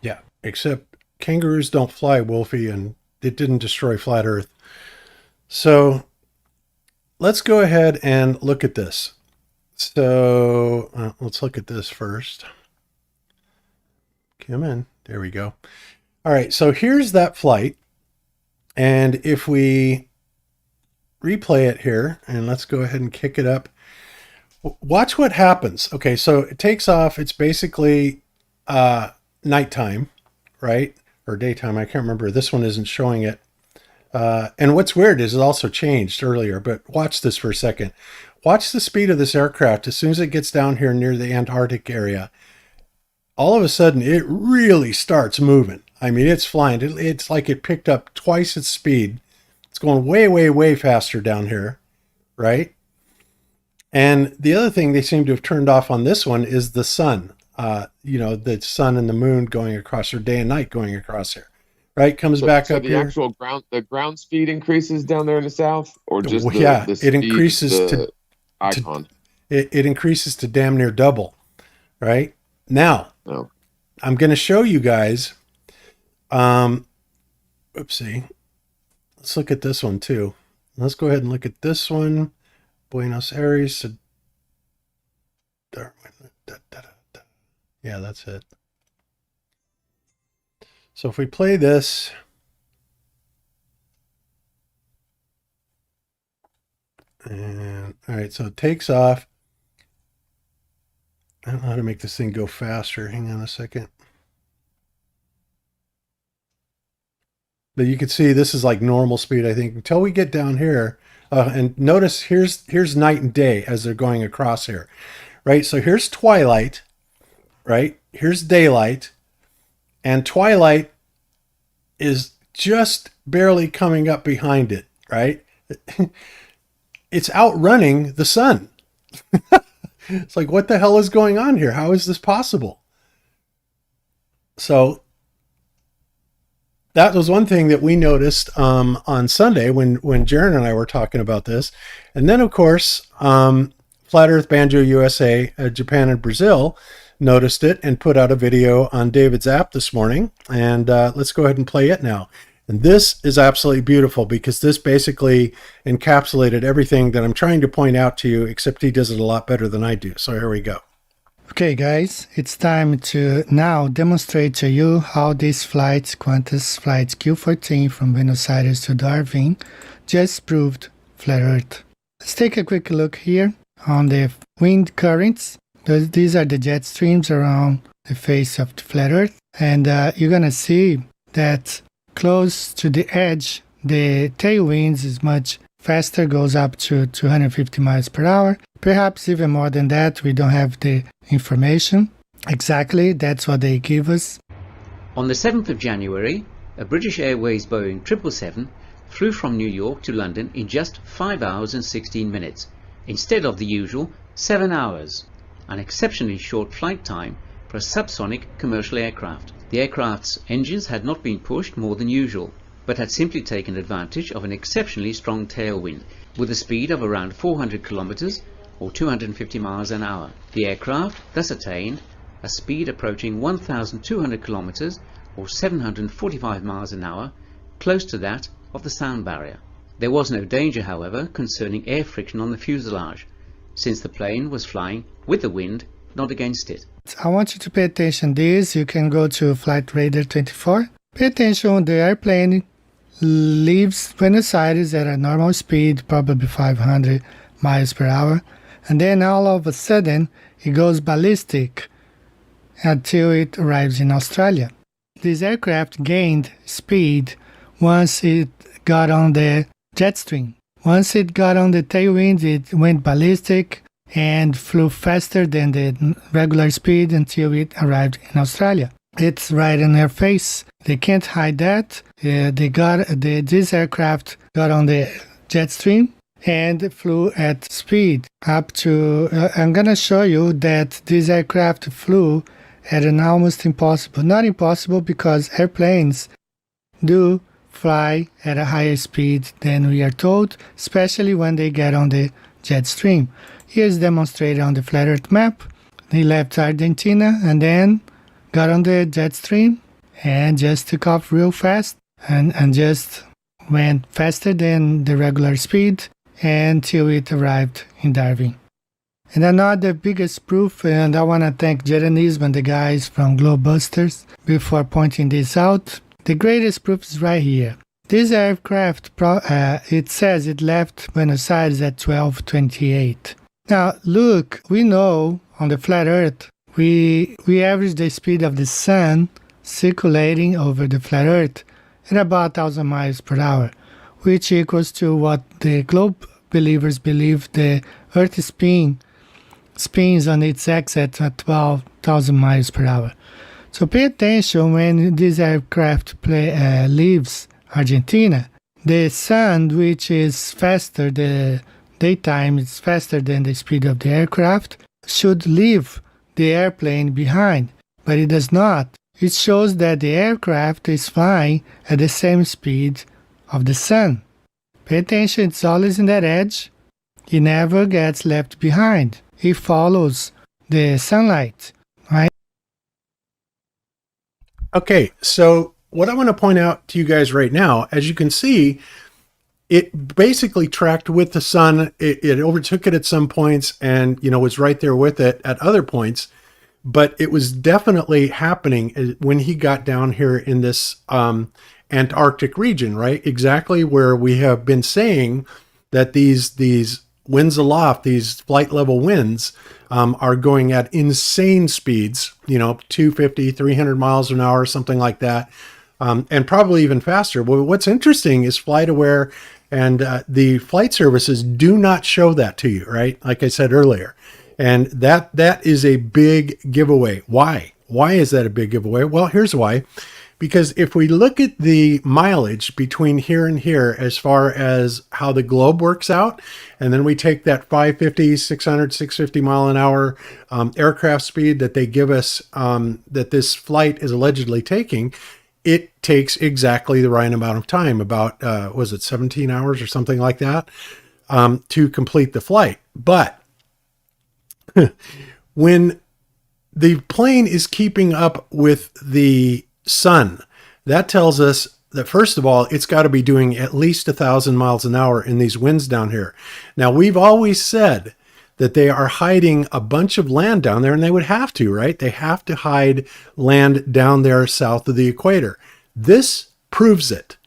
Yeah, except kangaroos don't fly, Wolfie, and it didn't destroy Flat Earth. So let's go ahead and look at this. So let's look at this first. Come in. There we go. All right, so here's that flight. And if we replay it here, and let's go ahead and kick it up. Watch what happens. Okay, so it takes off. It's basically nighttime, right? Or daytime. I can't remember. This one isn't showing it. And what's weird is it also changed earlier, but watch this for a second. Watch the speed of this aircraft. As soon as it gets down here near the Antarctic area, all of a sudden it really starts moving. I mean, it's flying. It's like it picked up twice its speed. It's going way, way, way faster down here. right? And the other thing they seem to have turned off on this one is the sun. The sun and the moon going across, or day and night going across here, right? Comes back up the here. Actual ground speed increases down there in the south, or just the it speed, increases the icon. It increases to damn near double, right? Now, I'm going to show you guys. Oopsie. Let's look at this one too. Let's go ahead and look at this one. Buenos Aires. Yeah, that's it. So if we play this, and all right, so it takes off. I don't know how to make this thing go faster. Hang on a second. But you can see this is like normal speed, I think, until we get down here. And notice here's night and day as they're going across here, right? So here's twilight, right? Here's daylight, and twilight is just barely coming up behind it, right? It's outrunning the sun. It's like, what the hell is going on here? How is this possible? So that was one thing that we noticed on Sunday when Jeran and I were talking about this. And then, of course, Flat Earth Banjo USA, Japan and Brazil noticed it and put out a video on David's app this morning. And let's go ahead and play it now. And this is absolutely beautiful because this basically encapsulated everything that I'm trying to point out to you, except he does it a lot better than I do. So here we go. Okay, guys, it's time to now demonstrate to you how this flight, Qantas Flight Q14 from Buenos Aires to Darwin, just proved flat Earth. Let's take a quick look here on the wind currents. These are the jet streams around the face of the flat Earth. And you're going to see that close to the edge, the tailwinds is much faster, goes up to 250 miles per hour. Perhaps even more than that. We don't have the information. Exactly, that's what they give us. On the 7th of January, a British Airways Boeing 777 flew from New York to London in just 5 hours and 16 minutes, instead of the usual 7 hours, an exceptionally short flight time for a subsonic commercial aircraft. The aircraft's engines had not been pushed more than usual, but had simply taken advantage of an exceptionally strong tailwind, with a speed of around 400 kilometers or 250 miles an hour. The aircraft thus attained a speed approaching 1,200 kilometers or 745 miles an hour, close to that of the sound barrier. There was no danger, however, concerning air friction on the fuselage, since the plane was flying with the wind, not against it. I want you to pay attention to this. You can go to Flight Radar 24. Pay attention, the airplane leaves Buenos Aires at a normal speed, probably 500 miles per hour. And then all of a sudden, it goes ballistic until it arrives in Australia. This aircraft gained speed once it got on the jet stream. Once it got on the tailwind, it went ballistic and flew faster than the regular speed until it arrived in Australia. It's right in their face. They can't hide that. This aircraft got on the jet stream and flew at speed up to, I'm going to show you that this aircraft flew at an almost impossible, not impossible because airplanes do fly at a higher speed than we are told, especially when they get on the jet stream. Here's demonstrated on the flat Earth map. They left Argentina and then got on the jet stream and just took off real fast and just went faster than the regular speed until it arrived in Darwin. And another biggest proof, and I want to thank Jeran and the guys from Globebusters before pointing this out. The greatest proof is right here. This aircraft, it says it left Buenos Aires at 12:28. Now, look, we know on the flat Earth, we average the speed of the sun circulating over the flat Earth at about 1,000 miles per hour, which equals to what the globe believers believe the Earth spins on its axis at 12,000 miles per hour. So pay attention when this aircraft leaves Argentina. The sun, which is faster, the daytime is faster than the speed of the aircraft, should leave the airplane behind, but it does not. It shows that the aircraft is flying at the same speed of the sun. Pay attention, it's always in that edge. It never gets left behind. It follows the sunlight, right? Okay, so what I want to point out to you guys right now, as you can see, it basically tracked with the sun. It overtook it at some points and, was right there with it at other points. But it was definitely happening when he got down here in this Antarctic region, right? Exactly where we have been saying that these winds aloft, these flight level winds, are going at insane speeds, 250, 300 miles an hour, something like that, and probably even faster. Well, what's interesting is FlightAware and the flight services do not show that to you, right? Like I said earlier. And that is a big giveaway. Why? Why is that a big giveaway? Well, here's why. Because if we look at the mileage between here and here, as far as how the globe works out, and then we take that 550, 600, 650 mile an hour aircraft speed that they give us, that this flight is allegedly taking, it takes exactly the right amount of time, about, was it 17 hours or something like that, to complete the flight. But when the plane is keeping up with the sun, that tells us that, first of all, it's got to be doing at least 1,000 miles an hour in these winds down here. Now, we've always said that they are hiding a bunch of land down there, and they would have to, right? They have to hide land down there south of the equator. This proves it.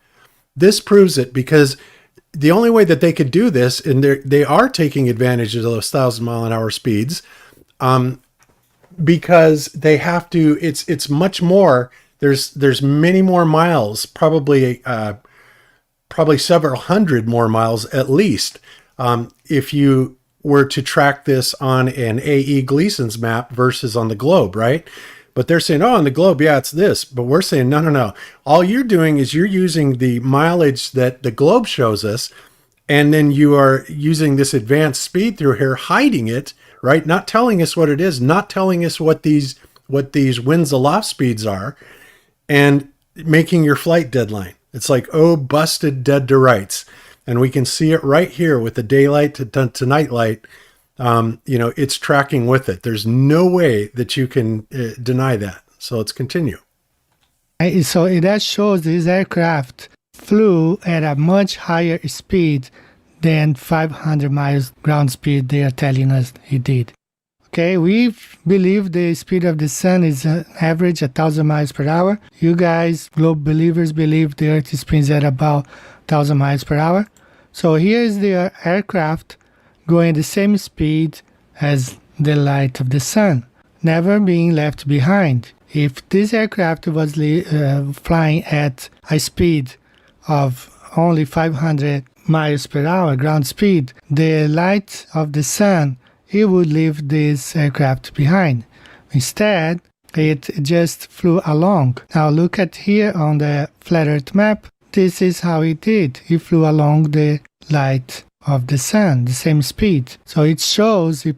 This proves it, because the only way that they could do this, and they are taking advantage of those 1,000 mile an hour speeds, because they have to. It's much more. There's many more miles, probably several hundred more miles at least, if you were to track this on an A.E. Gleason's map versus on the globe, right? But they're saying, oh, on the globe, yeah, it's this. But we're saying, no. All you're doing is you're using the mileage that the globe shows us, and then you are using this advanced speed through here, hiding it, right? Not telling us what it is, not telling us what these winds aloft speeds are, and making your flight deadline. It's like, oh, busted dead to rights. And we can see it right here with the daylight to nightlight. It's tracking with it. There's no way that you can deny that. So let's continue. So that shows this aircraft flew at a much higher speed than 500 miles ground speed they are telling us he did. Okay, we believe the speed of the sun is average 1,000 miles per hour. You guys, globe believers, believe the Earth spins at about 1,000 miles per hour. So here is the aircraft going the same speed as the light of the sun, never being left behind. If this aircraft was flying at a speed of only 500 miles per hour ground speed, the light of the sun, it would leave this aircraft behind. Instead, it just flew along. Now look at here on the flat Earth map. This is how it did. It flew along the light of the sun, the same speed. So it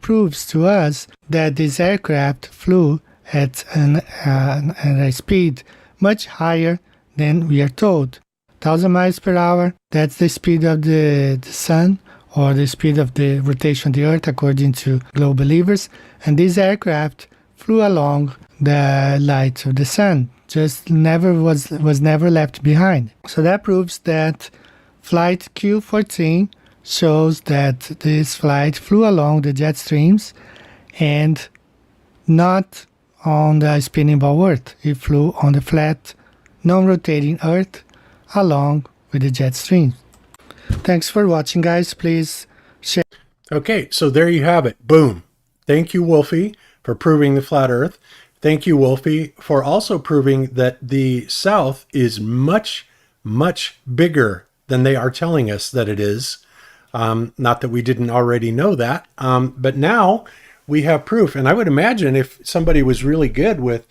proves to us that this aircraft flew at a speed much higher than we are told. 1,000 miles per hour, that's the speed of the sun, or the speed of the rotation of the Earth according to globe believers. And this aircraft flew along the light of the sun, just was never left behind. So that proves that flight Q14 shows that this flight flew along the jet streams and not on the spinning ball Earth. It flew on the flat, non-rotating Earth along with the jet streams. Thanks for watching, guys. Please share. Okay, so there you have it. Boom. Thank you, Wolfie, for proving the flat Earth. Thank you, Wolfie, for also proving that the South is much, much bigger than they are telling us that it is. Not that we didn't already know that, but now we have proof. And I would imagine if somebody was really good with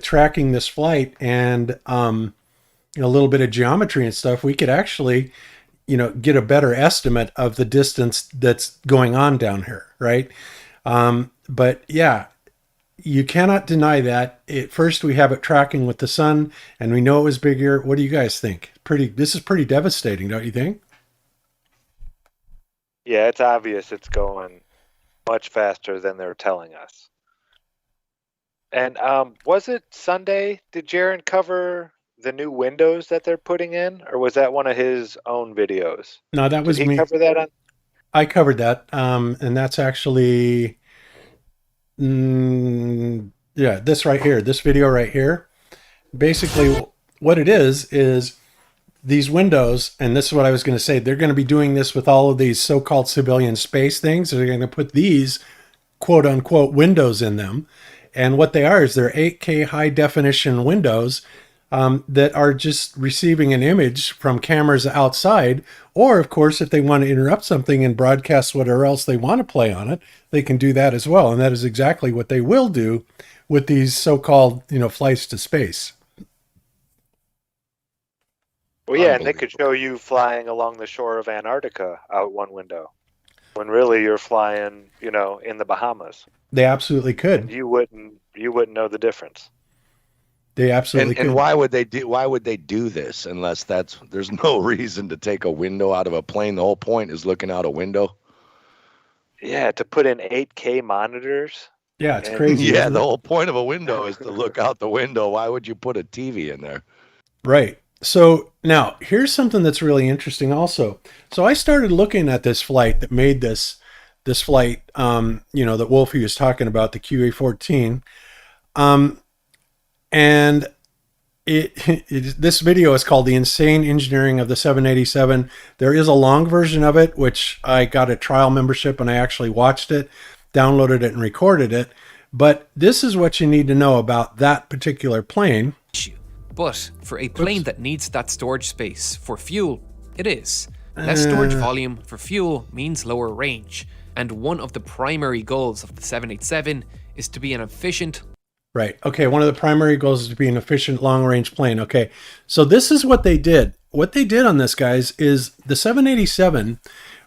tracking this flight and a little bit of geometry and stuff, we could actually get a better estimate of the distance that's going on down here, right? But yeah, you cannot deny that. First, we have it tracking with the sun, and we know it was bigger. What do you guys think? This is pretty devastating, don't you think? Yeah, it's obvious it's going much faster than they're telling us. And was it Sunday? Did Jeran cover the new windows that they're putting in, or was that one of his own videos? No, that was Did he me. cover that on? I covered that, and that's actually, this right here, this video right here. Basically, what it is these windows, and this is what I was going to say, they're going to be doing this with all of these so-called civilian space things. They're going to put these quote-unquote windows in them. And what they are is they're 8K high-definition windows that are just receiving an image from cameras outside. Or, of course, if they want to interrupt something and broadcast whatever else they want to play on it, they can do that as well. And that is exactly what they will do with these so-called, flights to space. Well, yeah, and they could show you flying along the shore of Antarctica out one window, when really you're flying, in the Bahamas. They absolutely could. And you wouldn't know the difference. They absolutely could. And why would they do this unless there's no reason to take a window out of a plane? The whole point is looking out a window. Yeah, to put in 8K monitors. Yeah, it's crazy. Yeah, the whole point of a window is to look out the window. Why would you put a TV in there? Right. So now here's something that's really interesting also. So I started looking at this flight that made this flight, that Wolfie was talking about, the QA-14. And this video is called The Insane Engineering of the 787. There is a long version of it, which I got a trial membership and I actually watched it, downloaded it and recorded it. But this is what you need to know about that particular plane. But for a plane that needs that storage space for fuel, it is. Less storage volume for fuel means lower range. And one of the primary goals of the 787 is to be an efficient... Right. Okay. One of the primary goals is to be an efficient long-range plane. Okay. So this is what they did. What they did on this, guys, is the 787,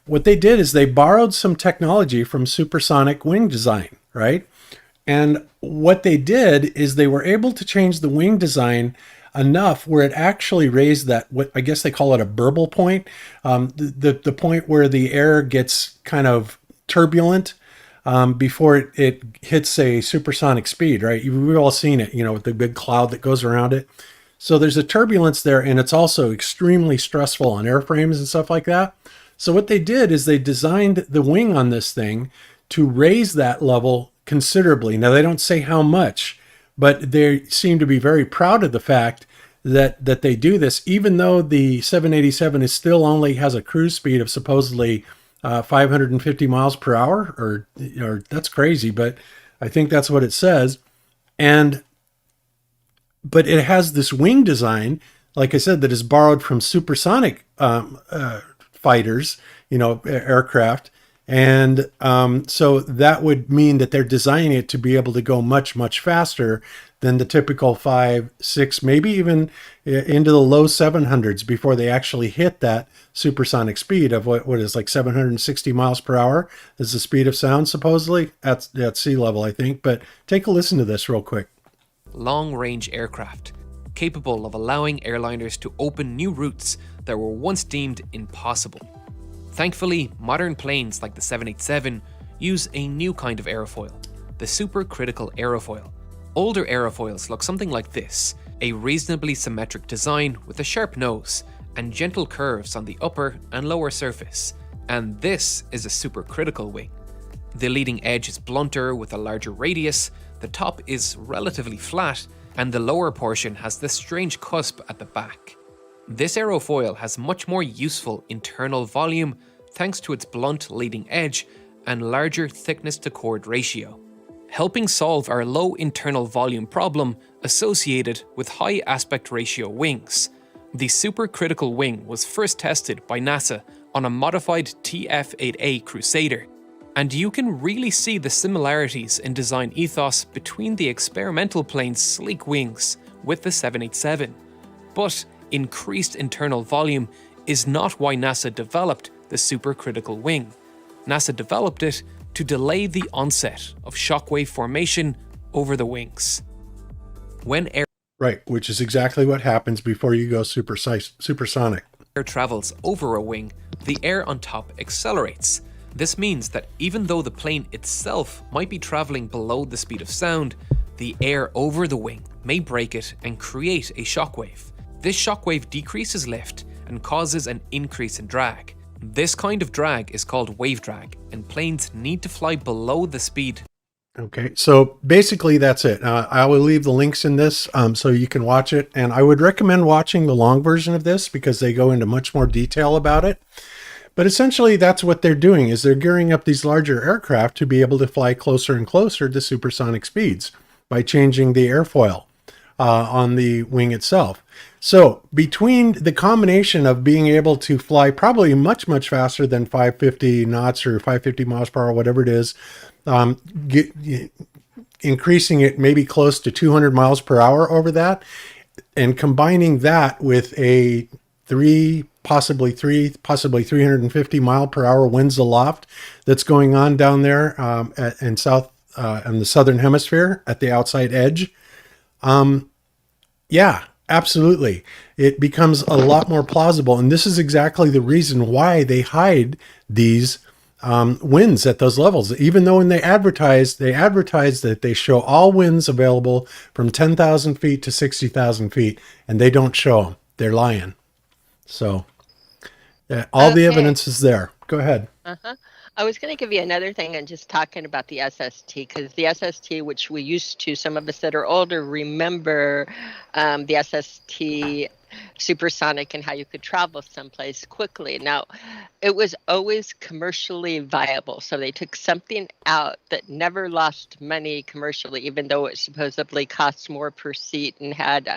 what they did is they borrowed some technology from supersonic wing design, right? And what they did is they were able to change the wing design enough where it actually raised that, what I guess they call it a burble point, the point where the air gets kind of turbulent before it hits a supersonic speed, right? We've all seen it, with the big cloud that goes around it. So there's a turbulence there, and it's also extremely stressful on airframes and stuff like that. So what they did is they designed the wing on this thing to raise that level considerably. Now, they don't say how much, but they seem to be very proud of the fact that they do this, even though the 787 is still only has a cruise speed of supposedly 550 miles per hour, or that's crazy, but I think that's what it says. But it has this wing design, like I said, that is borrowed from supersonic fighters, aircraft. And so that would mean that they're designing it to be able to go much, much faster than the typical 5, 6, maybe even into the low 700s before they actually hit that supersonic speed of what is like 760 miles per hour is the speed of sound, supposedly at sea level, I think. But take a listen to this real quick. Long-range aircraft, capable of allowing airliners to open new routes that were once deemed impossible. Thankfully, modern planes like the 787 use a new kind of aerofoil, the supercritical aerofoil. Older aerofoils look something like this, a reasonably symmetric design with a sharp nose and gentle curves on the upper and lower surface. And this is a supercritical wing. The leading edge is blunter with a larger radius, the top is relatively flat, and the lower portion has this strange cusp at the back. This aerofoil has much more useful internal volume thanks to its blunt leading edge and larger thickness to chord ratio, helping solve our low internal volume problem associated with high aspect ratio wings. The supercritical wing was first tested by NASA on a modified TF-8A Crusader, and you can really see the similarities in design ethos between the experimental plane's sleek wings with the 787. But increased internal volume is not why NASA developed the supercritical wing. NASA developed it to delay the onset of shockwave formation over the wings. When air Right, which is exactly what happens before you go supersonic. travels over a wing, the air on top accelerates. This means that even though the plane itself might be traveling below the speed of sound, the air over the wing may break it and create a shockwave. This shockwave decreases lift and causes an increase in drag. This kind of drag is called wave drag, and planes need to fly below the speed. Okay, so basically that's it. I will leave the links in this so you can watch it. And I would recommend watching the long version of this because they go into much more detail about it. But essentially that's what they're doing, is they're gearing up these larger aircraft to be able to fly closer and closer to supersonic speeds by changing the airfoil on the wing itself. So between the combination of being able to fly probably much, much faster than 550 knots or 550 miles per hour, whatever it is, increasing it maybe close to 200 miles per hour over that, and combining that with a possibly 350 mile per hour winds aloft that's going on down there in the southern hemisphere at the outside edge. Yeah, absolutely. It becomes a lot more plausible. And this is exactly the reason why they hide these winds at those levels. Even though when they advertise that they show all winds available from 10,000 feet to 60,000 feet, and they don't show them. They're lying. So all the evidence is there. Go ahead. I was going to give you another thing and just talking about the SST, because the SST, which we used to, some of us that are older remember the SST supersonic and how you could travel someplace quickly. Now, it was always commercially viable. So they took something out that never lost money commercially, even though it supposedly costs more per seat and had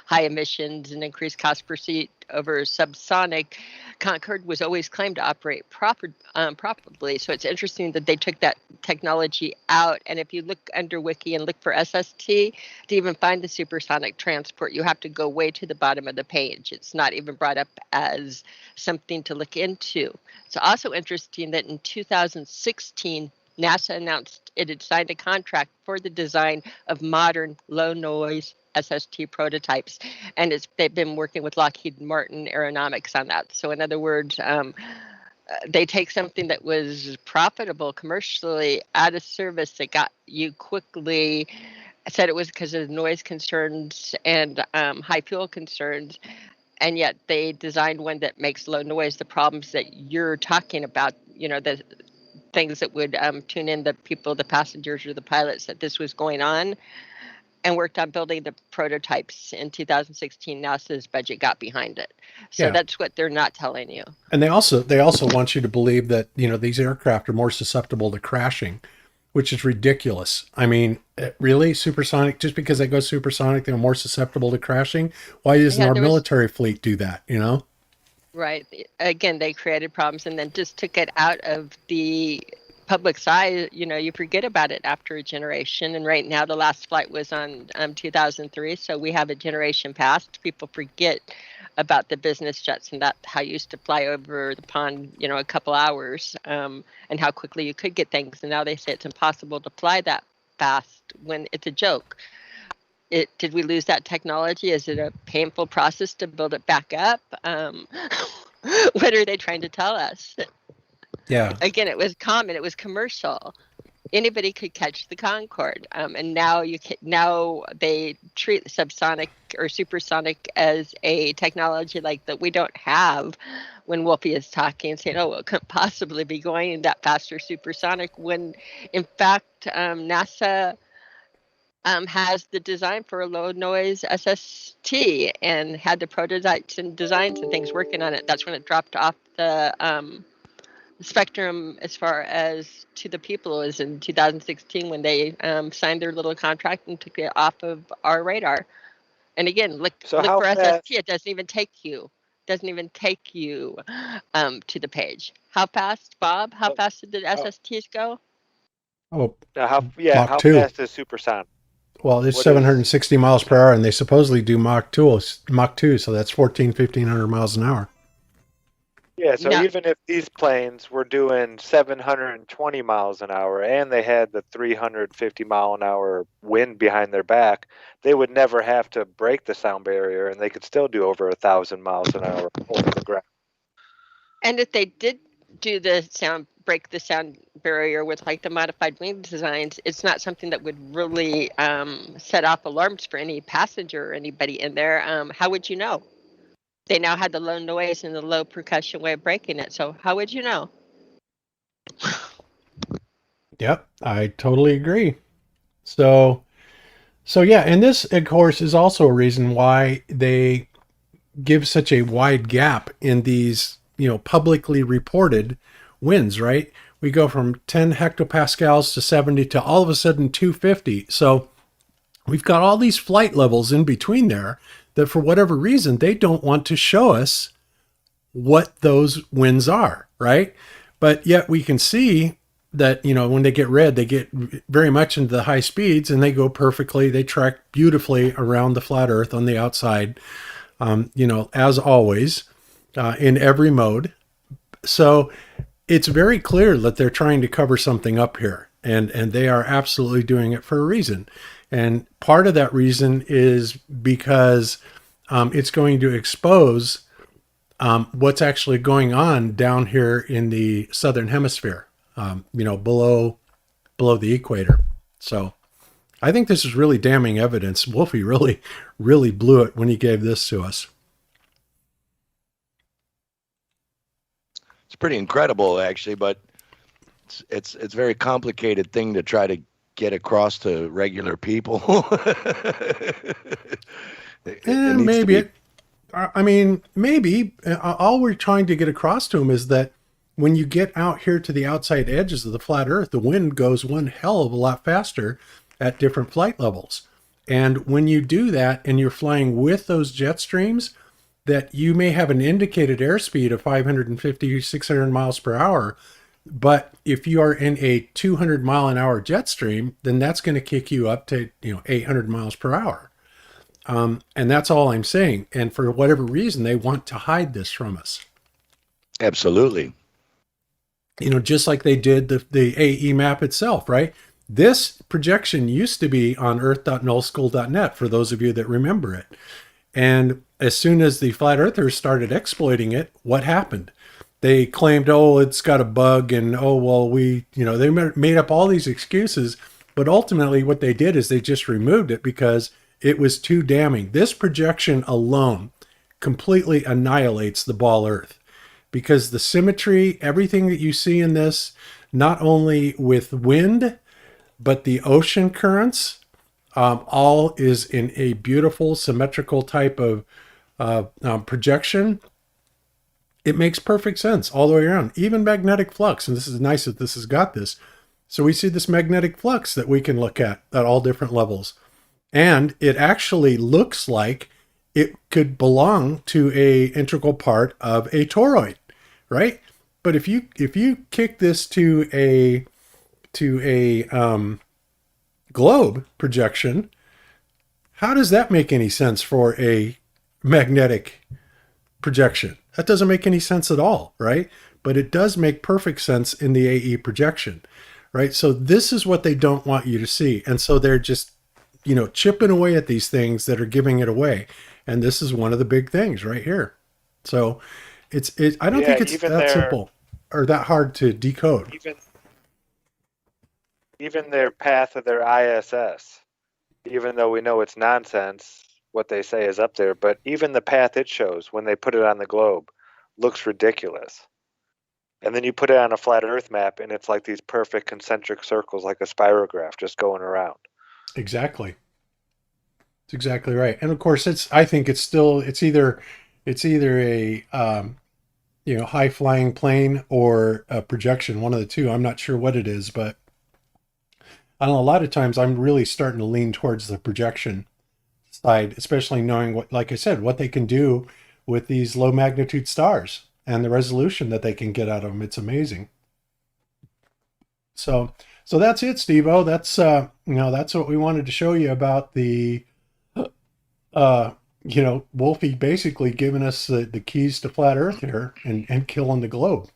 high emissions and increased cost per seat over subsonic. Concorde was always claimed to operate properly. So it's interesting that they took that technology out. And if you look under Wiki and look for SST, to even find the supersonic transport, you have to go way to the bottom of the page. It's not even brought up as something to look into. It's also interesting that in 2016, NASA announced it had signed a contract for the design of modern low-noise SST prototypes, and they've been working with Lockheed Martin Aeronautics on that. So in other words, they take something that was profitable commercially out of service that got you quickly, said it was because of noise concerns and high fuel concerns, and yet they designed one that makes low noise. The problems that you're talking about, the things that would tune in the people, the passengers or the pilots, that this was going on, and worked on building the prototypes in 2016. NASA's budget got behind it. So that's what they're not telling you. And they also want you to believe that, these aircraft are more susceptible to crashing, which is ridiculous. I mean, really, supersonic, just because they go supersonic, they're more susceptible to crashing? Why doesn't our military fleet do that, Right. Again, they created problems and then just took it out of the public side. You forget about it after a generation. And right now, the last flight was on 2003. So we have a generation past. People forget about the business jets and that how you used to fly over the pond, a couple hours, and how quickly you could get things. And now they say it's impossible to fly that fast when it's a joke. Did we lose that technology? Is it a painful process to build it back up? What are they trying to tell us? Yeah. Again, it was common. It was commercial. Anybody could catch the Concorde, and now now they treat subsonic or supersonic as a technology like that we don't have. When Wolfie is talking, saying, "Oh, it couldn't possibly be going that fast or supersonic," when in fact NASA has the design for a low noise SST and had the prototypes and designs and things working on it. That's when it dropped off the spectrum as far as to the people is in 2016 when they signed their little contract and took it off of our radar. And again, look for SST. It doesn't even take you to the page. How fast, Bob? How fast did the SSTs go? How Mach 2. fast is supersonic? Well, it's 760 miles per hour, and they supposedly do Mach 2, so that's 1,500 miles an hour. Yeah, so Now, even if these planes were doing 720 miles an hour and they had the 350-mile-an-hour wind behind their back, they would never have to break the sound barrier, and they could still do over 1,000 miles an hour over the ground. and if they did do break the sound barrier with like the modified wing designs, it's not something that would really set off alarms for any passenger or anybody in there. How would you know? They now had the low noise and the low percussion way of breaking it. So how would you know? Yep, I totally agree. So yeah, and this, of course, is also a reason why they give such a wide gap in these, publicly reported winds, right? We go from 10 hectopascals to 70 to all of a sudden 250. So we've got all these flight levels in between there that for whatever reason, they don't want to show us what those winds are, right? But yet we can see that, when they get red, they get very much into the high speeds and they go perfectly. They track beautifully around the flat earth on the outside, as always, in every mode. So it's very clear that they're trying to cover something up here, and they are absolutely doing it for a reason. And part of that reason is because it's going to expose what's actually going on down here in the southern hemisphere, below the equator. So I think this is really damning evidence. Wolfie really, really blew it when he gave this to us. It's pretty incredible, actually, but it's a very complicated thing to try to get across to regular people. Maybe all we're trying to get across to them is that when you get out here to the outside edges of the flat earth, the wind goes one hell of a lot faster at different flight levels. And when you do that and you're flying with those jet streams, that you may have an indicated airspeed of 550, 600 miles per hour. But if you are in a 200 mile an hour jet stream, then that's going to kick you up to, 800 miles per hour. And that's all I'm saying. And for whatever reason, they want to hide this from us. Absolutely. Just like they did the AE map itself, right? This projection used to be on earth.nullschool.net, for those of you that remember it. And as soon as the flat earthers started exploiting it, what happened? They claimed, it's got a bug, and they made up all these excuses. But ultimately what they did is they just removed it because it was too damning. This projection alone completely annihilates the ball Earth, because the symmetry, everything that you see in this, not only with wind, but the ocean currents, all is in a beautiful symmetrical type of projection. It makes perfect sense all the way around. Even magnetic flux, and this is nice that this has got this. So we see this magnetic flux that we can look at all different levels. And it actually looks like it could belong to a integral part of a toroid, right? But if you kick this to a globe projection, how does that make any sense for a magnetic projection? That doesn't make any sense at all, right? But it does make perfect sense in the AE projection, right? So this is what they don't want you to see. And so they're just, chipping away at these things that are giving it away. And this is one of the big things right here. So I don't think it's that simple or that hard to decode. Even their path of their ISS, even though we know it's nonsense, what they say is up there, but even the path it shows when they put it on the globe looks ridiculous. And then you put it on a flat Earth map and it's like these perfect concentric circles, like a spirograph just going around. Exactly. It's exactly right. And of course I think it's either a high flying plane or a projection, one of the two. I'm not sure what it is, but I don't know, a lot of times I'm really starting to lean towards the projection side, especially knowing what they can do with these low magnitude stars and the resolution that they can get out of them. It's amazing. So that's it, Steve-O. That's what we wanted to show you about the you know, Wolfie basically giving us the keys to flat Earth here and killing the globe.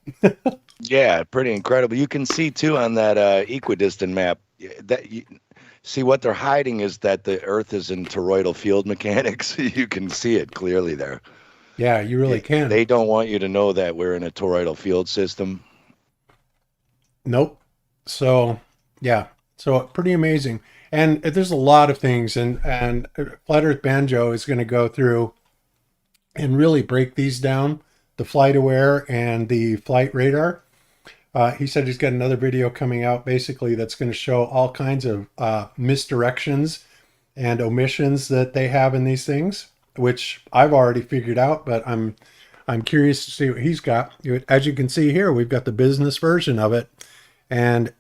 Yeah, pretty incredible. You can see too on that equidistant map that see what they're hiding is that the Earth is in toroidal field mechanics. You can see it clearly there. Yeah, you really can. They don't want you to know that we're in a toroidal field system. Nope. So yeah, so pretty amazing. And there's a lot of things, and Flat Earth Banjo is going to go through and really break these down, the flight aware and the flight radar. He said he's got another video coming out basically that's going to show all kinds of misdirections and omissions that they have in these things, which I've already figured out, but I'm curious to see what he's got. As you can see here, we've got the business version of it, and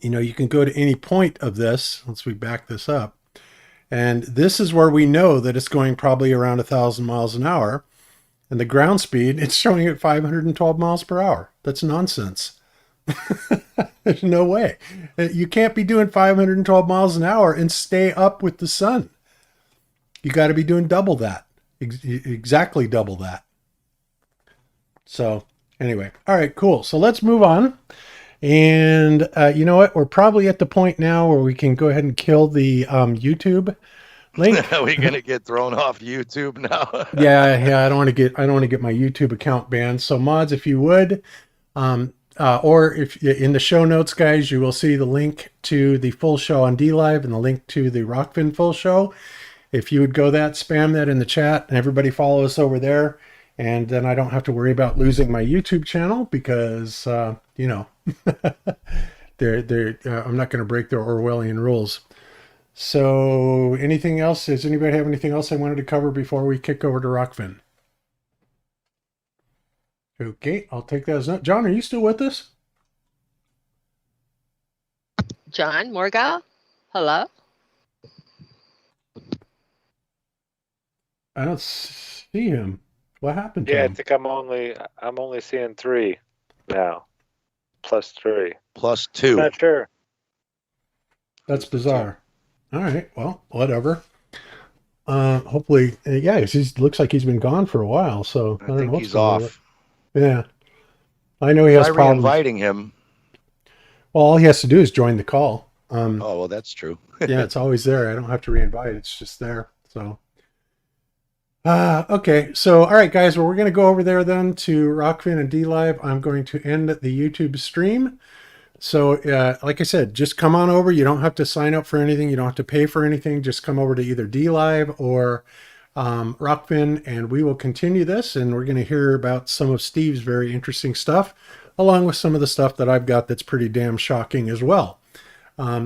you know, you can go to any point of this. Let's back this up, and this is where we know that it's going probably around 1,000 miles an hour. And the ground speed, it's showing at 512 miles per hour. That's nonsense. There's no way. You can't be doing 512 miles an hour and stay up with the sun. You got to be doing double that. Exactly double that. So anyway, all right, cool. So let's move on. And you know what? We're probably at the point now where we can go ahead and kill the YouTube link. Are we gonna get thrown off YouTube now? yeah. I don't want to get my YouTube account banned. So mods, if you would, or if in the show notes, guys, you will see the link to the full show on D-Live and the link to the Rokfin full show. If you would go spam that in the chat, and everybody follow us over there, and then I don't have to worry about losing my YouTube channel because you know, I'm not going to break their Orwellian rules. So anything else? Does anybody have anything else I wanted to cover before we kick over to Rokfin? Okay, I'll take that as no. John, are you still with us? John Morgile? Hello? I don't see him. What happened to Yeah, him? I think I'm only seeing 3 now. +3. +2. Not sure. That's bizarre. All right, well, whatever. Hopefully, yeah, he looks like he's been gone for a while, so I think he's off. Yeah, I know he has problems. Inviting him. Well, all he has to do is join the call. Oh, well, that's true. Yeah, it's always there. I don't have to reinvite. It's just there. So, okay. So, all right, guys. Well, we're going to go over there then to Rokfin and D-Live. I'm going to end the YouTube stream. So, like I said, just come on over. You don't have to sign up for anything. You don't have to pay for anything. Just come over to either D-Live or Rokfin, and we will continue this. And we're going to hear about some of Steve's very interesting stuff, along with some of the stuff that I've got that's pretty damn shocking as well.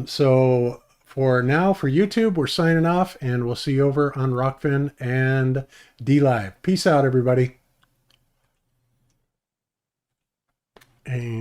So for now, for YouTube, we're signing off, and we'll see you over on Rokfin and D-Live. Peace out, everybody. And